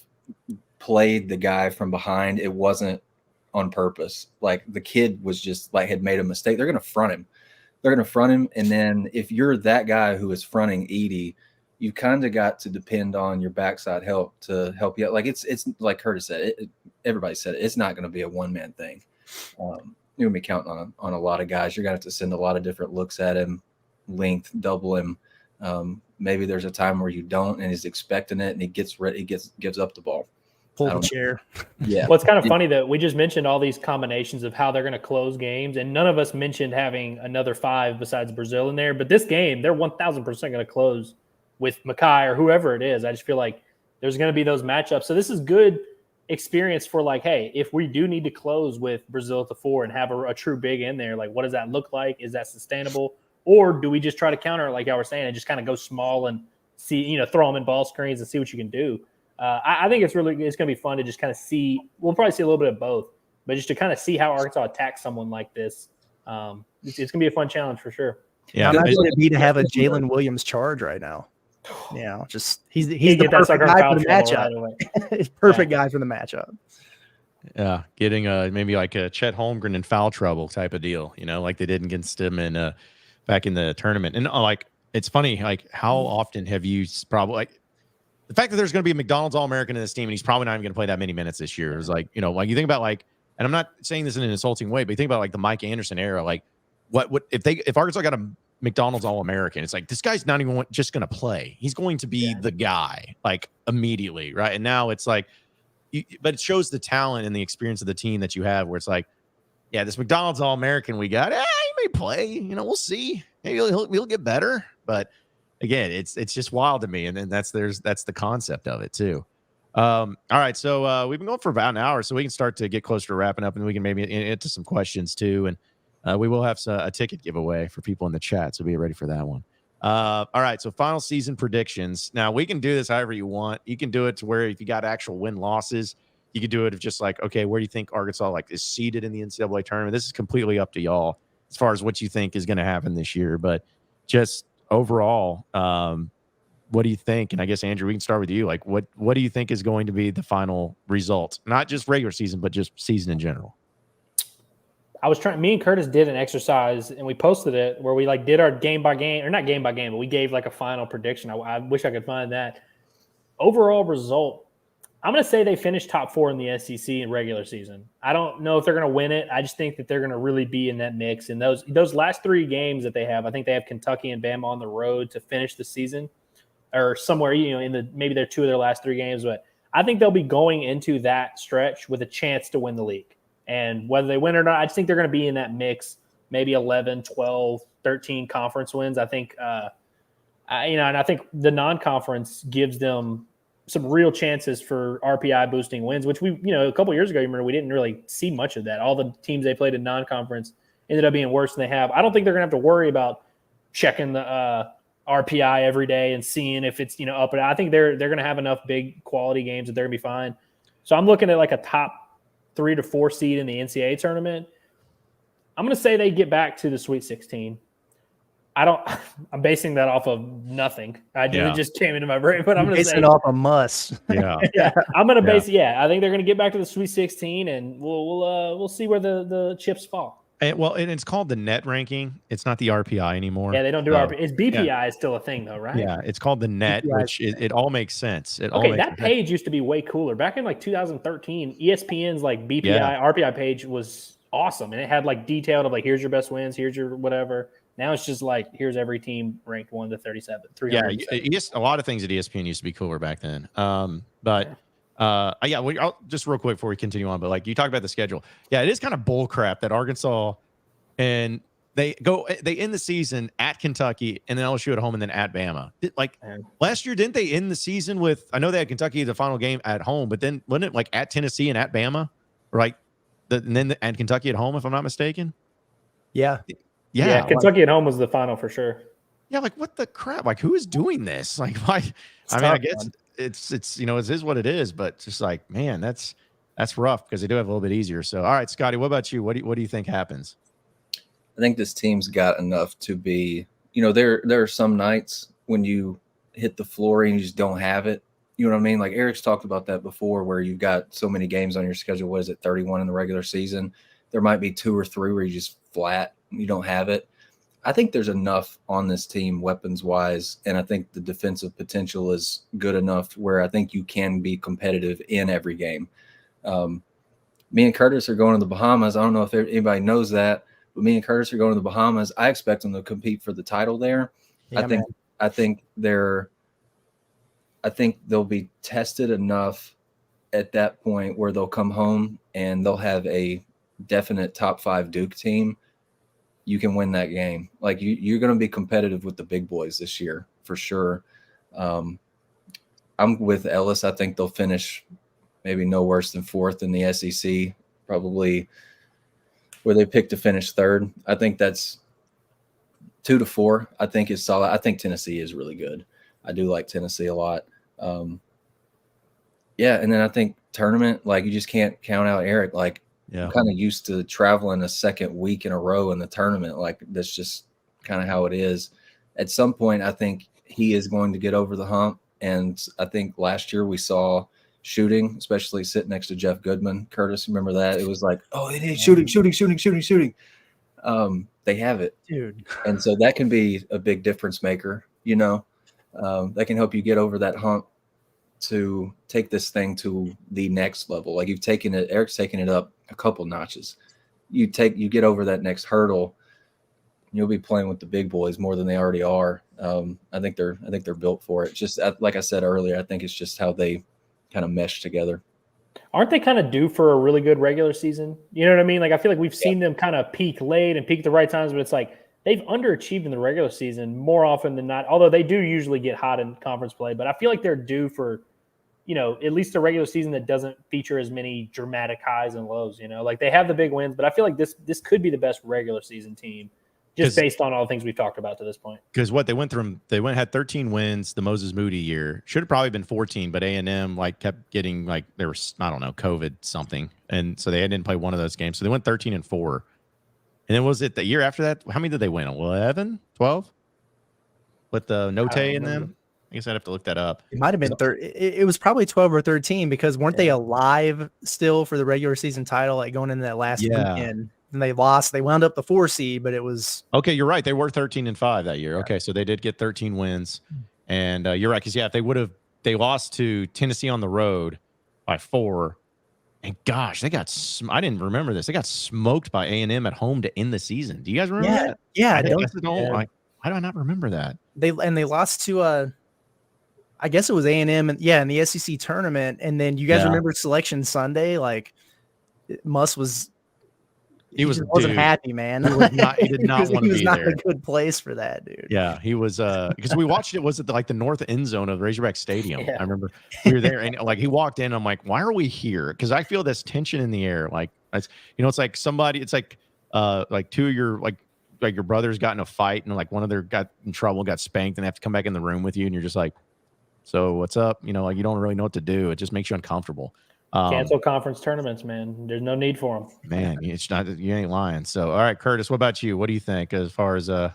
S3: played the guy from behind, it wasn't on purpose. Like the kid was just like had made a mistake. They're going to front him. And then if you're that guy who is fronting Edey, you kind of got to depend on your backside help to help you out. Like it's like Curtis said, everybody said it's not going to be a one-man thing. You're going to be counting on a lot of guys. You're going to have to send a lot of different looks at him, length, double him. Maybe there's a time where you don't, and he's expecting it, and he gets ready, gives up the ball.
S2: Pull the chair.
S3: Yeah.
S4: Well, it's kind of funny that we just mentioned all these combinations of how they're going to close games, and none of us mentioned having another 5 besides Brazil in there. But this game, they're 1,000% going to close with Makai or whoever it is. I just feel like there's going to be those matchups. So this is good experience for like, hey, if we do need to close with Brazil at the 4 and have a true big in there, like what does that look like? Is that sustainable? Or do we just try to counter it like y'all were saying and just kind of go small and see, throw them in ball screens and see what you can do? I think it's going to be fun to just kind of see. We'll probably see a little bit of both, but just to kind of see how Arkansas attacks someone like this. It's going to be a fun challenge for sure.
S2: Yeah, how nice would it be to have a Jalen Williams charge right now? Yeah, just he's the perfect guy for the matchup. Perfect guy for the matchup.
S1: Yeah, getting maybe like a Chet Holmgren in foul trouble type of deal, like they did against him in back in the tournament. And like it's funny, like how often have you probably like the fact that there's going to be a McDonald's All-American in this team and he's probably not even going to play that many minutes this year is like, like you think about like, and I'm not saying this in an insulting way, but you think about like the Mike Anderson era, like what if Arkansas got a McDonald's All-American, it's like this guy's not even just going to play. He's going to be the guy like immediately, right? And now it's like, but it shows the talent and the experience of the team that you have where it's like, yeah, this McDonald's All-American we got, he may play, we'll see. Maybe he'll get better, but again, it's just wild to me, and then that's the concept of it too. All right, so we've been going for about an hour, so we can start to get closer to wrapping up, and we can maybe into some questions too, and we will have a ticket giveaway for people in the chat, so be ready for that one. All right, so final season predictions. Now we can do this however you want. You can do it to where if you got actual win losses, you can do it of just like, okay, where do you think Arkansas is seeded in the NCAA tournament? This is completely up to y'all as far as what you think is going to happen this year, but just overall, what do you think? And I guess Andrew, we can start with you. Like, what do you think is going to be the final result? Not just regular season, but just season in general.
S4: Me and Curtis did an exercise and we posted it where we did our game by game, or not game by game, but we gave a final prediction. I wish I could find that. Overall result, I'm going to say they finished top 4 in the SEC in regular season. I don't know if they're going to win it. I just think that they're going to really be in that mix. And those last 3 games that they have, I think they have Kentucky and Bama on the road to finish the season, or somewhere, maybe they're 2 of their last 3 games. But I think they'll be going into that stretch with a chance to win the league. And whether they win or not, I just think they're going to be in that mix, maybe 11, 12, 13 conference wins. I think, and I think the non-conference gives them some real chances for RPI boosting wins, which we, a couple of years ago, you remember we didn't really see much of that. All the teams they played in non-conference ended up being worse than they have. I don't think they're going to have to worry about checking the RPI every day and seeing if it's, up. And I think they're going to have enough big quality games that they're going to be fine. So I'm looking at a top 3 to 4 seed in the NCAA tournament. I'm going to say they get back to the Sweet 16. I'm basing that off of nothing. It just came into my brain, but I'm going to say
S2: it off a must.
S1: Yeah.
S4: I'm going to base it. Yeah. I think they're going to get back to the Sweet 16 and we'll see where the chips fall.
S1: And it's called the net ranking. It's not the RPI anymore.
S4: Yeah. They don't do RPI. It's BPI is still a thing though, right?
S1: Yeah. It's called the net, BPI, which it all makes sense.
S4: That page used to be way cooler. Back in 2013, ESPN's BPI, RPI page was awesome. And it had detailed of here's your best wins, here's your whatever. Now it's just here's every team ranked 1 to 37.
S1: Yeah, a lot of things at ESPN used to be cooler back then. I'll just real quick before we continue on, but you talk about the schedule. Yeah, it is kind of bull crap that Arkansas and they end the season at Kentucky and then LSU at home and then at Bama. Last year, didn't they end the season with? I know they had Kentucky the final game at home, but then wasn't it at Tennessee and at Bama, and then and Kentucky at home, if I'm not mistaken?
S2: Yeah.
S4: Yeah, Kentucky at home was the final for sure.
S1: Yeah, what the crap? Who is doing this? Why? I guess it's it is what it is, but just man, that's rough because they do have a little bit easier. So, all right, Scottie, what about you? What do you think happens?
S3: I think this team's got enough to be. There are some nights when you hit the floor and you just don't have it. You know what I mean? Eric's talked about that before, where you've got so many games on your schedule. What is it, 31 in the regular season? There might be 2 or 3 where you just flat. You don't have it. I think there's enough on this team weapons-wise, and I think the defensive potential is good enough where I think you can be competitive in every game. Me and Curtis are going to the Bahamas. I don't know if anybody knows that, but me and Curtis are going to the Bahamas. I expect them to compete for the title there.
S2: Yeah,
S3: I think they'll be tested enough at that point where they'll come home and they'll have a definite top 5 Duke team, you can win that game. Like you're going to be competitive with the big boys this year for sure. I'm with Ellis. I think they'll finish maybe no worse than 4th in the SEC, probably where they pick to finish 3rd. I think that's 2 to 4. I think is solid. I think Tennessee is really good. I do like Tennessee a lot. Yeah, and then I think tournament, like you just can't count out Eric. Like I'm kind of used to traveling a second week in a row in the tournament. Like that's just kind of how it is. At some point, I think he is going to get over the hump. And I think last year we saw shooting, especially sitting next to Jeff Goodman. Curtis, remember that? It was like, oh, they need shooting. They have it,
S2: dude.
S3: And so that can be a big difference maker, that can help you get over that hump to take this thing to the next level. Like Eric's taken it up a couple notches. You get over that next hurdle, you'll be playing with the big boys more than they already are. I think they're built for it. Just like I said earlier, I think it's just how they kind of mesh together.
S4: Aren't they kind of due for a really good regular season? You know what I mean? Like I feel like we've seen them kind of peak late and peak at the right times, but it's like they've underachieved in the regular season more often than not. Although they do usually get hot in conference play, but I feel like they're due for, at least a regular season that doesn't feature as many dramatic highs and lows. Like they have the big wins, but I feel like this could be the best regular season team. Just based on all the things we've talked about to this point.
S1: Because what had 13 wins the Moses Moody year. Should have probably been 14, but A&M kept getting there was, I don't know, COVID something. And so they didn't play one of those games. So they went 13-4. And then was it the year after that? How many did they win? 11, 12? With the Note in them? I guess I'd have to look that up.
S2: It might have been it was probably 12 or 13 because weren't they alive still for the regular season title, going into that last weekend? And they lost. They wound up the 4 seed, but it was
S1: okay. You're right. They were 13-5 that year. Okay, so they did get 13 wins, and you're right because if they lost to Tennessee on the road by 4, and gosh, I didn't remember this. They got smoked by A&M at home to end the season. Do you guys remember that?
S2: Yeah,
S1: why do I not remember that?
S2: They lost to I guess it was A&M, in the SEC tournament, and then you guys remember Selection Sunday? Like Muss was. He wasn't happy, man.
S1: He did not want to be there. He was not
S2: a good place for that, dude.
S1: Yeah, he was because we watched it. Was it the north end zone of Razorback Stadium? Yeah. I remember we were there, and he walked in. I'm like, why are we here? Because I feel this tension in the air. Like it's it's like somebody. It's like two of your your brothers got in a fight, and one of their got in trouble, got spanked, and they have to come back in the room with you, and you're just like, so what's up? You don't really know what to do. It just makes you uncomfortable.
S4: Cancel conference tournaments, man. There's no need for them.
S1: Man, it's not. You ain't lying. So, all right, Curtis, what about you? What do you think as far as the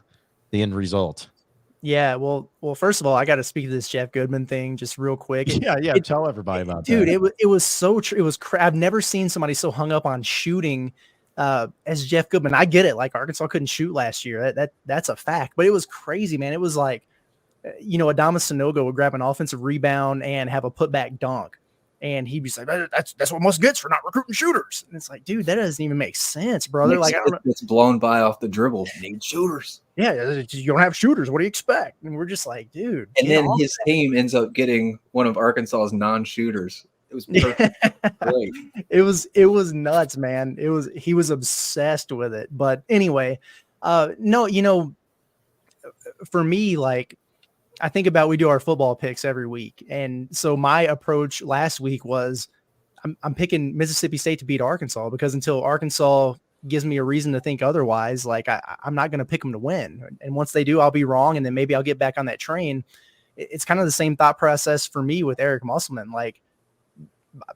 S1: end result?
S2: Yeah, well, first of all, I got to speak to this Jeff Goodman thing just real quick.
S1: Tell everybody about
S2: that. Dude,
S1: it
S2: was so true. It was I've never seen somebody so hung up on shooting as Jeff Goodman. I get it. Arkansas couldn't shoot last year. That's a fact. But it was crazy, man. It was Adama Sanogo would grab an offensive rebound and have a putback dunk. And he'd be like, that's what Muss gets for not recruiting shooters. And it's like, dude, that doesn't even make sense, brother.
S3: It's blown by off the dribble. You need shooters.
S2: Yeah, you don't have shooters. What do you expect? And we're just like, dude.
S3: And then his team ends up getting one of Arkansas's non-shooters. It was perfect. Great.
S2: It was nuts, man. He was obsessed with it. But anyway, no, for me, I think about we do our football picks every week. And so my approach last week was I'm picking Mississippi State to beat Arkansas because until Arkansas gives me a reason to think otherwise, I'm not going to pick them to win. And once they do, I'll be wrong. And then maybe I'll get back on that train. It's kind of the same thought process for me with Eric Muselman.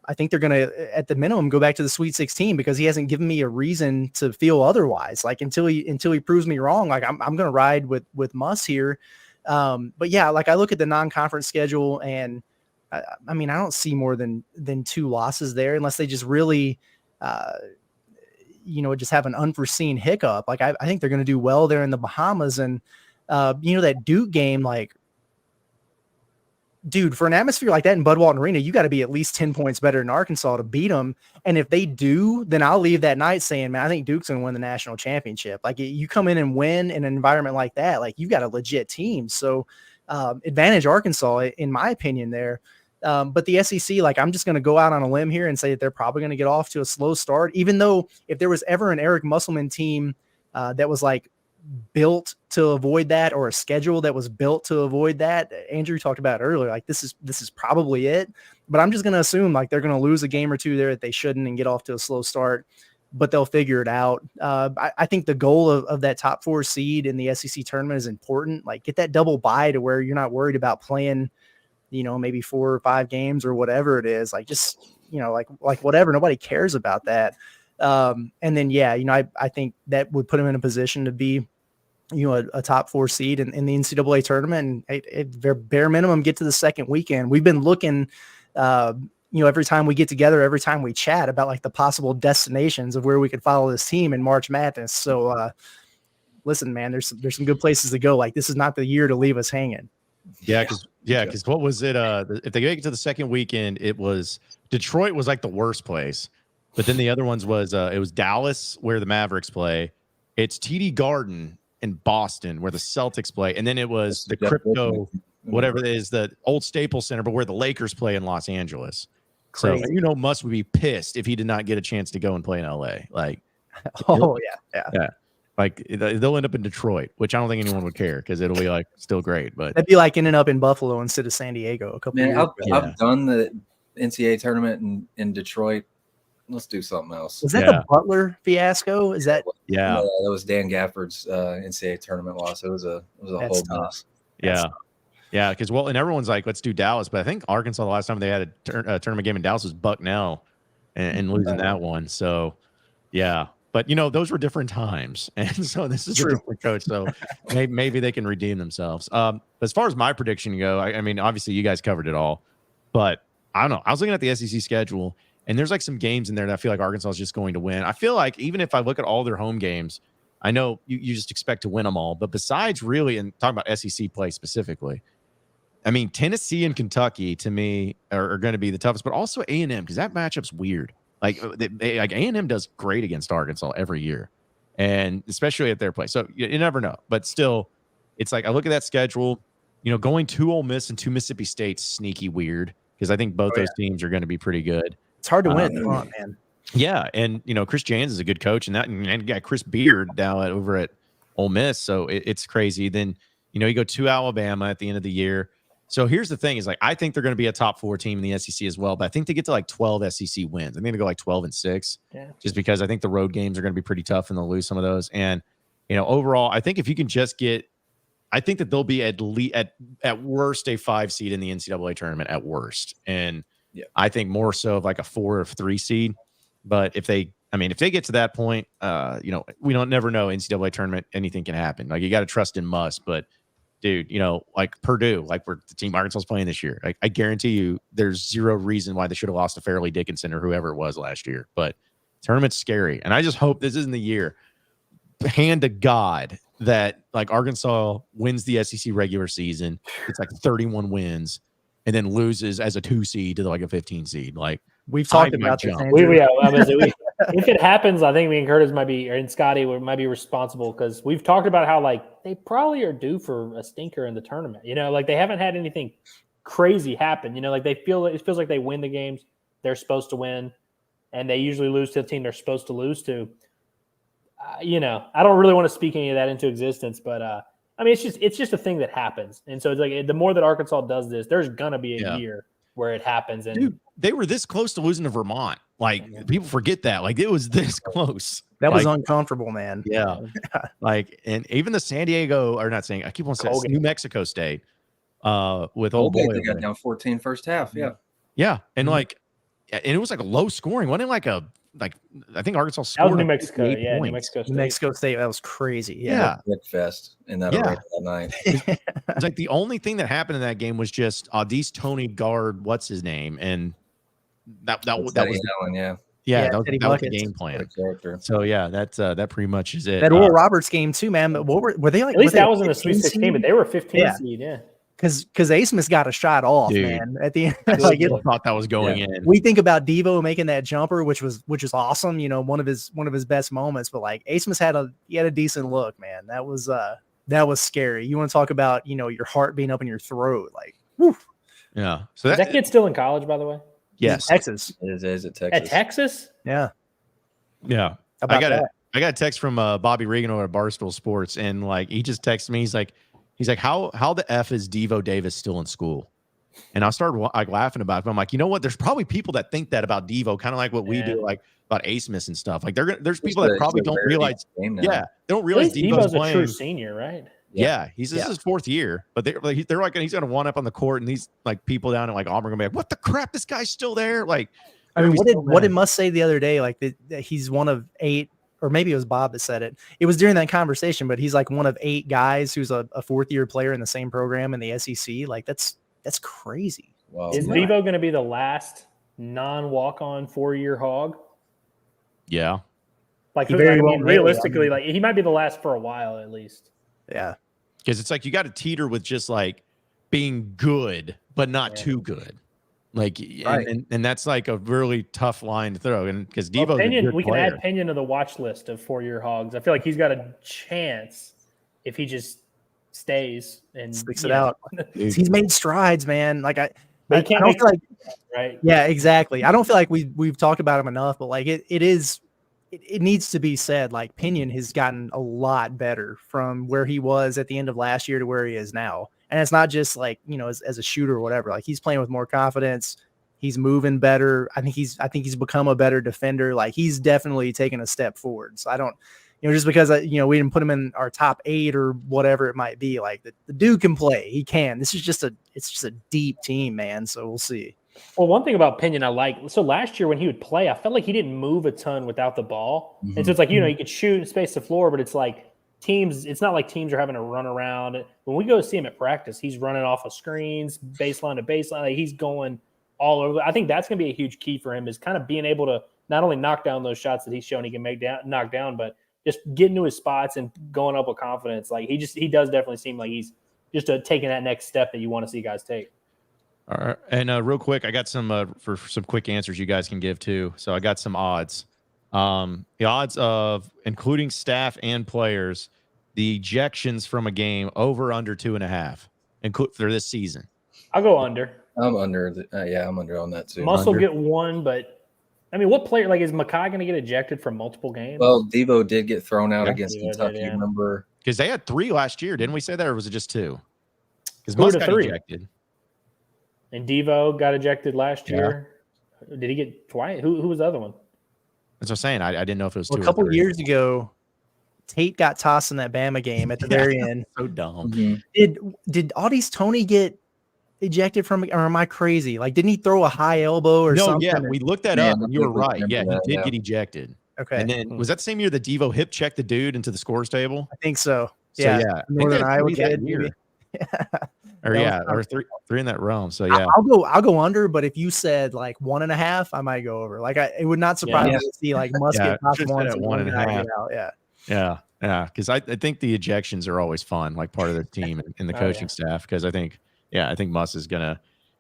S2: I think they're going to, at the minimum, go back to the Sweet 16 because he hasn't given me a reason to feel otherwise. Until he proves me wrong, I'm going to ride with Muss here. But yeah, I look at the non-conference schedule and I don't see more than 2 losses there unless they just really, just have an unforeseen hiccup. I think they're going to do well there in the Bahamas and, that Duke game, dude, for an atmosphere like that in Bud Walton Arena, you got to be at least 10 points better than Arkansas to beat them. And if they do, then I'll leave that night saying, man, I think Duke's going to win the national championship. You come in and win in an environment like that, you've got a legit team. So advantage Arkansas, in my opinion there. But the SEC, like, I'm just going to go out on a limb here and say that they're probably going to get off to a slow start, even though if there was ever an Eric Musselman team that was like built to avoid that, or a schedule that was built to avoid that, Andrew talked about it earlier, like this is probably it. But I'm just going to assume like they're going to lose a game or two there that they shouldn't and get off to a slow start, but they'll figure it out. I think the goal of that top 4 seed in the SEC tournament is important. Like, get that double bye to where you're not worried about playing, maybe 4 or 5 games or whatever it is. Like, just, like whatever, nobody cares about that. And then, I think that would put them in a position to be, a top 4 seed in the NCAA tournament, and bare minimum get to the second weekend. We've been looking, every time we get together, every time we chat about like the possible destinations of where we could follow this team in March Madness. So listen, man, there's some good places to go. Like, this is not the year to leave us hanging.
S1: Yeah. Cause what was it? If they make it to the second weekend, it was Detroit was like the worst place, but then the other ones was, it was Dallas where the Mavericks play. It's TD Garden in Boston where the Celtics play. And then it was the crypto, whatever it is, the old Staples Center, but where the Lakers play in Los Angeles. Crazy. So, Musk would be pissed if he did not get a chance to go and play in LA. Like, yeah. Like, they'll end up in Detroit, which I don't think anyone would care because it'll be like still great. But
S2: that'd be like ending up in Buffalo instead of San Diego a couple years ago.
S3: I've done the NCAA tournament in Detroit. Let's do something else.
S2: Was that the Butler fiasco? Is that?
S1: Yeah,
S3: that was Dan Gafford's NCAA tournament loss. It was a whole mess.
S1: Yeah, because and everyone's like, let's do Dallas, but I think Arkansas the last time they had a tournament game in Dallas was Bucknell, and losing that one. So, yeah, but those were different times, and so this is a different coach. So maybe they can redeem themselves. As far as my prediction go, I mean, obviously you guys covered it all, but I don't know. I was looking at the SEC schedule, and there's like some games in there that I feel like Arkansas is just going to win. I feel like even if I look at all their home games, I know you just expect to win them all, but besides really, and talking about SEC play specifically, I mean, Tennessee and Kentucky to me are going to be the toughest, but also A&M, because that matchup's weird. Like A&M does great against Arkansas every year, and especially at their place. So you never know, but still, it's like I look at that schedule. Going to Ole Miss and to Mississippi State's sneaky weird because I think both those teams are going to be pretty good.
S2: It's hard to win, man.
S1: Yeah, and Chris Jans is a good coach, and you got Chris Beard down over at Ole Miss, so it's crazy. Then you go to Alabama at the end of the year. So here's the thing: is like I think they're going to be a top 4 team in the SEC as well, but I think they get to like 12 SEC wins. I think they go like 12-6, just because I think the road games are going to be pretty tough and they'll lose some of those. And overall, I think if you can just get, I think that they'll be at least at worst a 5 seed in the NCAA tournament at worst, and I think more so of like a 4 or 3 seed. But if they get to that point, we don't never know NCAA tournament, anything can happen. Like, you got to trust in Musk, but dude, like Purdue, like we're the team Arkansas is playing this year. I guarantee you there's zero reason why they should have lost to Fairleigh Dickinson or whoever it was last year, but tournament's scary. And I just hope this isn't the year, hand to God, that like Arkansas wins the SEC regular season. It's like 31 wins and then loses as a 2 seed to like a 15 seed. Like,
S2: we've talked about this.
S4: If it happens, I think me and Curtis and Scottie might be responsible, because we've talked about how like they probably are due for a stinker in the tournament. Like they haven't had anything crazy happen. Like it feels like they win the games they're supposed to win, and they usually lose to the team they're supposed to lose to. I don't really want to speak any of that into existence, but I mean, it's just a thing that happens, and so it's like the more that Arkansas does this, there's gonna be a year where it happens. And
S1: dude, they were this close to losing to Vermont. Like, people forget that. Like, it was this close.
S2: That was uncomfortable, man.
S1: Yeah. Like, and even the San Diego, or not saying, I keep on saying New Mexico State, with old boy.
S3: They got down 14 first half. Yeah.
S1: Yeah. And and it was like a low scoring. Wasn't it like I think Arkansas scored.
S4: That was New Mexico. Yeah.
S1: Points.
S4: New Mexico State.
S2: New Mexico State. That was crazy.
S1: Yeah.
S3: Fest in that arena that night.
S1: It's like the only thing that happened in that game was just these Tony guard, what's his name? And that was
S3: Allen, that
S1: was the game plan. So that pretty much is it.
S2: That Oral Roberts game too, man. But were they like?
S4: At least that was in the Sweet 16, but they were 15 seed. Yeah.
S2: Because A-Smith got a shot off,
S1: dude,
S2: man. At the end,
S1: I thought that was going in.
S2: We think about Devo making that jumper, which was awesome. One of his best moments. But like A-Smith had a decent look, man. That was scary. You want to talk about your heart being up in your throat, like, whew.
S1: Yeah. So
S4: Is that kid still in college, by the way?
S1: yes,
S2: Texas.
S3: It is at Texas.
S4: At Texas?
S2: Yeah.
S1: yeah. I got a text from Bobby Regan over at Barstool Sports, and like he just texted me. He's like, how the F is Devo Davis still in school? And I started like laughing about it. But I'm like, you know what? There's probably people that think that about Devo, kind of like what we do, like about Ace Miss and stuff. Like there's people that probably don't realize. Yeah, they don't realize
S4: Devo's
S1: playing.
S4: A true senior, right?
S1: Yeah, this is his 4th year, but they're like he's gonna one up on the court, and these like people down in like Auburn gonna be like, what the crap? This guy's still there. Like,
S2: I mean, what did Muss say the other day? Like that he's one of 8. Or maybe it was Bob that said it. It was during that conversation, but he's like one of 8 guys who's a 4th-year player in the same program in the SEC. Like that's crazy.
S3: Wow.
S4: Is Devo going to be the last non-walk-on 4-year Hog?
S1: Yeah.
S4: Like realistically, like he might be the last for a while at least.
S2: Yeah.
S1: Because it's like you got to teeter with just like being good, but not too good. Like, and that's like a really tough line to throw. And because Devo,
S4: we can add Pinion to the watch list of 4-year Hogs. I feel like he's got a chance if he just stays and
S2: sticks it out. He's made strides, man. Like I don't feel like,
S4: right?
S2: Yeah, exactly. I don't feel like we've talked about him enough, but like it needs to be said. Like Pinion has gotten a lot better from where he was at the end of last year to where he is now. And it's not just like, as a shooter or whatever, like he's playing with more confidence. He's moving better. I think he's become a better defender. Like he's definitely taken a step forward. So I don't, just because, we didn't put him in our top 8 or whatever it might be, like the dude can play. He can. It's just a deep team, man. So we'll see.
S4: Well, one thing about Pinion I like, so last year when he would play, I felt like he didn't move a ton without the ball. Mm-hmm. And so it's like, he could shoot and space the floor, but it's like, it's not like teams are having to run around. When we go see him at practice, he's running off of screens, baseline to baseline. Like he's going all over. I think that's going to be a huge key for him is kind of being able to not only knock down those shots that he's shown he can knock down, but just getting to his spots and going up with confidence. Like he does definitely seem like he's just taking that next step that you want to see guys take.
S1: All right. And real quick, I got some for some quick answers you guys can give too. So I got some odds. The odds of including staff and players, the ejections from a game over under 2.5 for this season.
S4: I'll go under.
S3: I'm under. I'm under on that too.
S4: Muss will get 1, but I mean, what player is Makai going to get ejected from multiple games?
S3: Well, Devo did get thrown out against Kentucky. Remember?
S1: Because they had 3 last year, didn't we say that, or was it just 2? Because Muss got
S4: 3.
S1: ejected.
S4: And Devo got ejected last year. Did he get twice? Who was the other one?
S1: That's what I'm saying. I didn't know if it was 2
S2: a couple of years ago. Tate got tossed in that Bama game at the very end.
S1: So dumb.
S3: Mm-hmm.
S2: Did Audie's Tony get ejected from, or am I crazy? Like, didn't he throw a high elbow or something?
S1: Yeah, we looked that up and you were right. Yeah, he did get ejected.
S2: Okay.
S1: And then was that the same year that Devo hip checked the dude into the scores table?
S2: I think so.
S1: Yeah.
S2: Northern Iowa kid.
S1: Or three in that realm. So yeah.
S2: I'll go under, but if you said like 1.5, I might go over. Like it would not surprise me to see like Muss get tossed at
S1: 1.5. Yeah. Because I think the ejections are always fun, like part of the team and the coaching staff. Because I think Muss is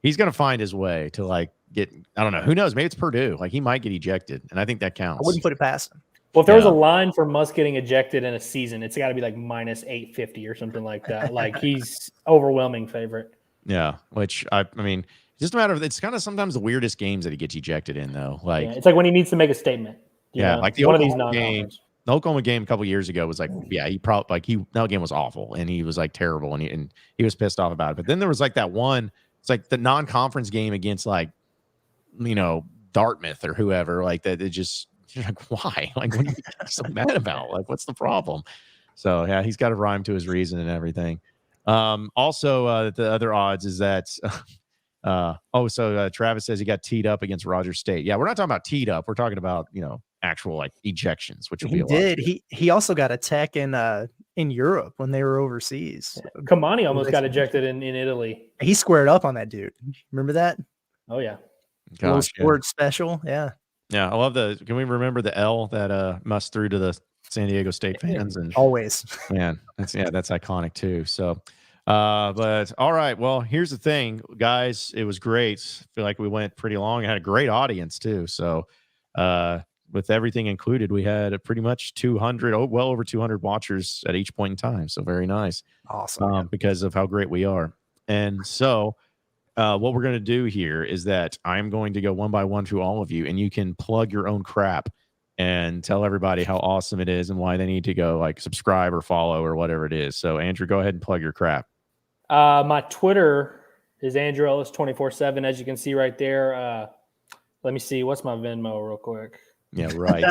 S1: he's gonna find his way to like get. I don't know. Who knows? Maybe it's Purdue. Like he might get ejected, and I think that counts.
S2: I wouldn't put it past him.
S4: Well, if there was a line for Muss getting ejected in a season, it's got to be like minus 850 or something like that. Like he's overwhelming favorite.
S1: Yeah, which I mean, just a matter of it's kind of sometimes the weirdest games that he gets ejected in, though. Like
S4: it's like when he needs to make a statement.
S1: Like the Oklahoma game. The Oklahoma game a couple years ago was like, he probably that game was awful and he was like terrible and he was pissed off about it. But then there was like that one. It's like the non-conference game against like, Dartmouth or whoever. Like that. It just. You're like, why? Like, what are you so mad about? Like, what's the problem? So, yeah, he's got a rhyme to his reason and everything. Also, the other odds is that, Travis says he got teed up against Rogers State. Yeah, we're not talking about teed up. We're talking about, actual like ejections, which will be a lot.
S2: He also got a tech in Europe when they were overseas.
S4: Kamani almost got ejected in Italy.
S2: He squared up on that dude. Remember that?
S4: Oh, yeah.
S2: Gosh, sport special. Yeah.
S1: Yeah, I love can we remember the L that Muss threw to the San Diego State fans? And
S2: always.
S1: Man, that's iconic too. So, but all right. Well, here's the thing, guys. It was great. I feel like we went pretty long. I had a great audience too. So, with everything included, we had pretty much 200, well over 200 watchers at each point in time. So very nice.
S2: Awesome.
S1: Because of how great we are. And so, what we're going to do here is that I'm going to go one by one through all of you, and you can plug your own crap and tell everybody how awesome it is and why they need to go like subscribe or follow or whatever it is. So Andrew, go ahead and plug your crap.
S4: My Twitter is Andrew Ellis 24/7, as you can see right there. Let me see. What's my Venmo real quick?
S1: Yeah, right.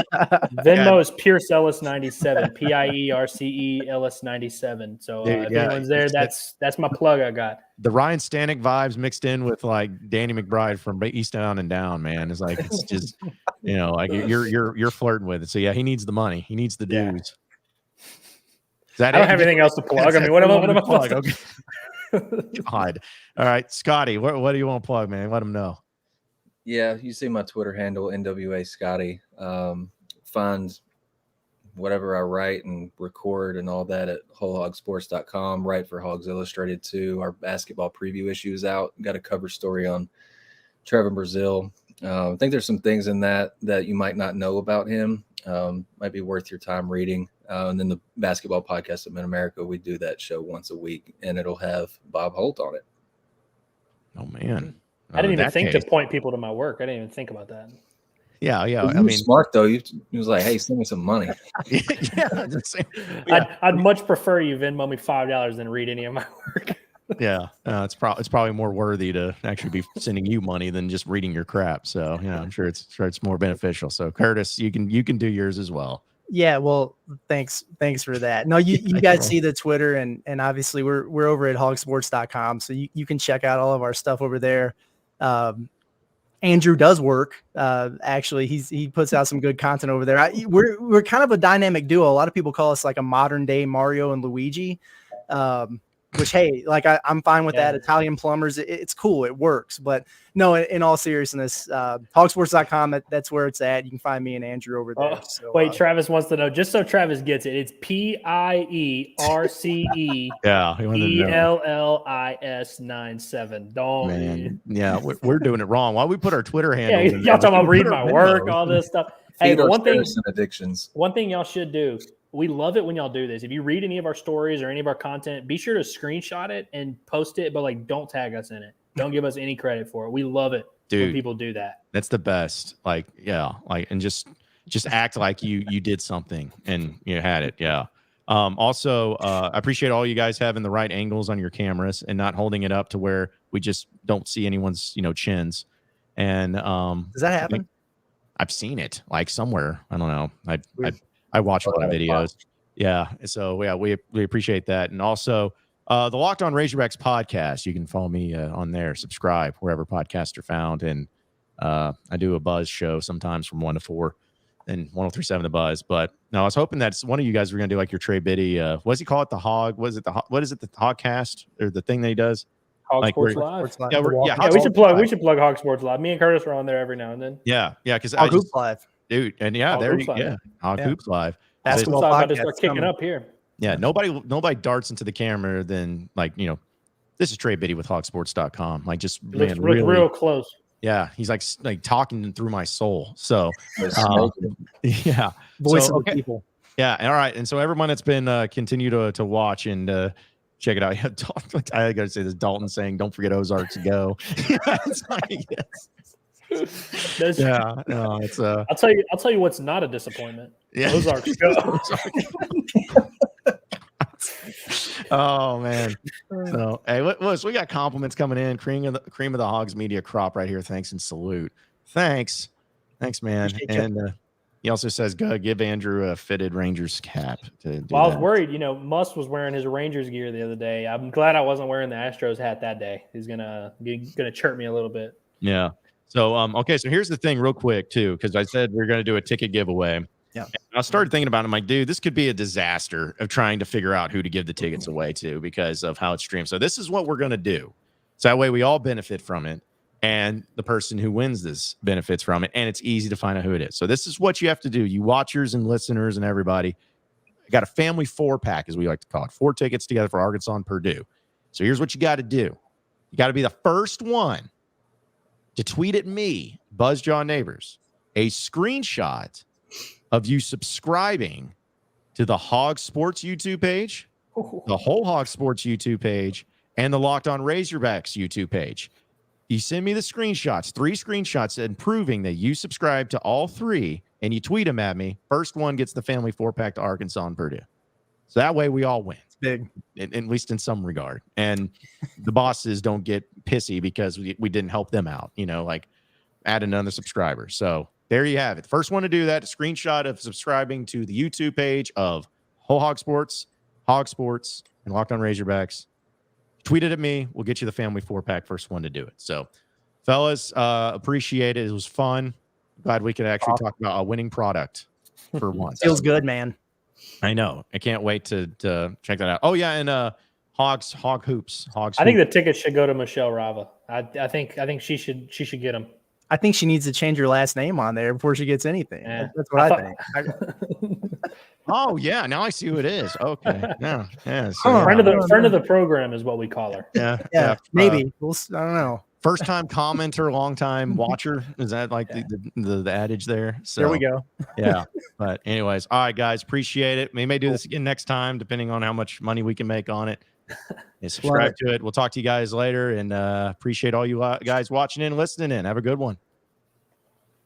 S4: Venmo is Pierce Ellis 97, PIERCE Ellis 97. So if anyone's there, that's my plug I got.
S1: The Ryan Stanek vibes mixed in with like Danny McBride from East Down and Down, man. It's like it's just like you're flirting with it. So yeah, he needs the money. He needs the dudes.
S4: I don't have anything else to plug. I mean, what am I plug?
S1: Okay. God. All right, Scotty, what do you want to plug, man? Let them know.
S3: Yeah, you see my Twitter handle, NWA Scottie. Find whatever I write and record and all that at wholehogsports.com. Write for Hogs Illustrated too. Our basketball preview issue is out. Got a cover story on Trevor Brazile. I think there's some things in that you might not know about him. Might be worth your time reading. And then the basketball podcast at Mid-America, we do that show once a week, and it'll have Bob Holt on it.
S1: Oh, man.
S4: I didn't even think to point people to my work. I didn't even think about that.
S1: Yeah.
S3: I mean, smart though. He was like, "Hey, send me some money."
S4: I'd much prefer you Venmo me $5 than read any of my work.
S1: Yeah, it's probably more worthy to actually be sending you money than just reading your crap. So I'm sure it's more beneficial. So Curtis, you can do yours as well.
S2: Yeah, well, thanks for that. No, you guys see the Twitter and obviously we're over at hogsports.com, so you can check out all of our stuff over there. Andrew does work. Actually, he puts out some good content over there. We're kind of a dynamic duo. A lot of people call us like a modern day Mario and Luigi. Which, hey, like I'm fine with that. Italian plumbers, it's cool. It works. But no, in all seriousness, hogsports.com, that's where it's at. You can find me and Andrew over there. So,
S4: wait, Travis wants to know, just so Travis gets it, it's PIERCE ELLIS 97.
S1: Man, yeah, we're doing it wrong. Why we put our Twitter handle?
S4: Yeah, y'all talking about read my work, all this stuff. Hey, one thing y'all should do. We love it when y'all do this. If you read any of our stories or any of our content, be sure to screenshot it and post it, but like don't tag us in it. Don't give us any credit for it. We love it when people do that.
S1: That's the best. And just act like you did something and you had it. Yeah. Also, I appreciate all you guys having the right angles on your cameras and not holding it up to where we just don't see anyone's we And
S2: does that happen?
S1: I've seen it like somewhere. I don't know. I watch a lot of videos. Yeah. So yeah, we appreciate that. And also the Locked On Razorbacks podcast, you can follow me on there, subscribe wherever podcasts are found. And I do a Buzz show sometimes from 1 to 4 and 103.7 The Buzz. But no, I was hoping that one of you guys were going to do like your Trey Biddy. What does he call it? The Hog? What is it? The Hogcast or the thing that he does?
S4: Hog Sports Live.
S1: Yeah,
S4: we should plug Hog Sports Live. Me and Curtis are on there every now and then.
S1: Yeah. Because
S2: Hog Hoops Live.
S1: Dude, and Hog Hoops Live.
S2: Basketball
S4: about to start kicking up here.
S1: Yeah, nobody darts into the camera than this is Trey Biddy with hogsports.com. Like just really
S4: real close.
S1: Yeah, he's like talking through my soul. So yeah,
S2: voice of the people.
S1: Yeah, all right. And so everyone that's been continue to watch and check it out. Yeah, I gotta say this. Dalton saying, "Don't forget Ozarks to go." It's like, yes. Yeah, no, it's
S4: I'll tell you what's not a disappointment.
S1: Yeah,
S4: Ozarks go.
S1: Oh man. So hey, we got compliments coming in. Cream of the Hogs media crop right here. Thanks and salute. Thanks, man. And he also says, "Go give Andrew a fitted Rangers cap." I
S4: was worried. Muss was wearing his Rangers gear the other day. I'm glad I wasn't wearing the Astros hat that day. He's gonna chirp me a little bit.
S1: Yeah. So, okay. So here's the thing real quick too, because I said we're going to do a ticket giveaway.
S2: Yeah.
S1: And I started thinking about it. I'm like, dude, this could be a disaster of trying to figure out who to give the tickets away to because of how it's streamed. So this is what we're going to do. So that way we all benefit from it. And the person who wins this benefits from it. And it's easy to find out who it is. So this is what you have to do. You watchers and listeners and everybody got a family 4-pack, as we like to call it. 4 tickets together for Arkansas and Purdue. So here's what you got to do. You got to be the first one to tweet at me, BuzzJaw Nabors, a screenshot of you subscribing to the Hog Sports YouTube page, the Whole Hog Sports YouTube page, and the Locked On Razorbacks YouTube page. You send me the screenshots, 3 screenshots, and proving that you subscribe to all 3, and you tweet them at me. First one gets the family 4-pack to Arkansas and Purdue. So that way we all win.
S2: It's big.
S1: At least in some regard. And the bosses don't get pissy because we didn't help them out, like add another subscriber. So there you have it. First one to do that, a screenshot of subscribing to the YouTube page of Whole Hog Sports, and Locked On Razorbacks. Tweet it at me. We'll get you the family 4-pack, first one to do it. So, fellas, appreciate it. It was fun. Glad we could actually talk about a winning product for once.
S2: Feels good, man.
S1: I know. I can't wait to check that out. Oh, yeah, and Hog Hoops.
S4: I think the tickets should go to Michelle Rava. I think she should get them.
S2: I think she needs to change her last name on there before she gets anything.
S4: Yeah.
S2: That's what I think.
S1: Oh yeah, now I see who it is. Okay, yeah.
S4: So, friend of the program is what we call her.
S2: Yeah. Maybe I don't know.
S1: First time commenter, long time watcher. Is that like the adage there? So
S2: there we go.
S1: Yeah. But anyways, all right, guys, appreciate it. We may do this again next time, depending on how much money we can make on it. And subscribe to it. We'll talk to you guys later, and appreciate all you guys watching in and listening in. Have a good one.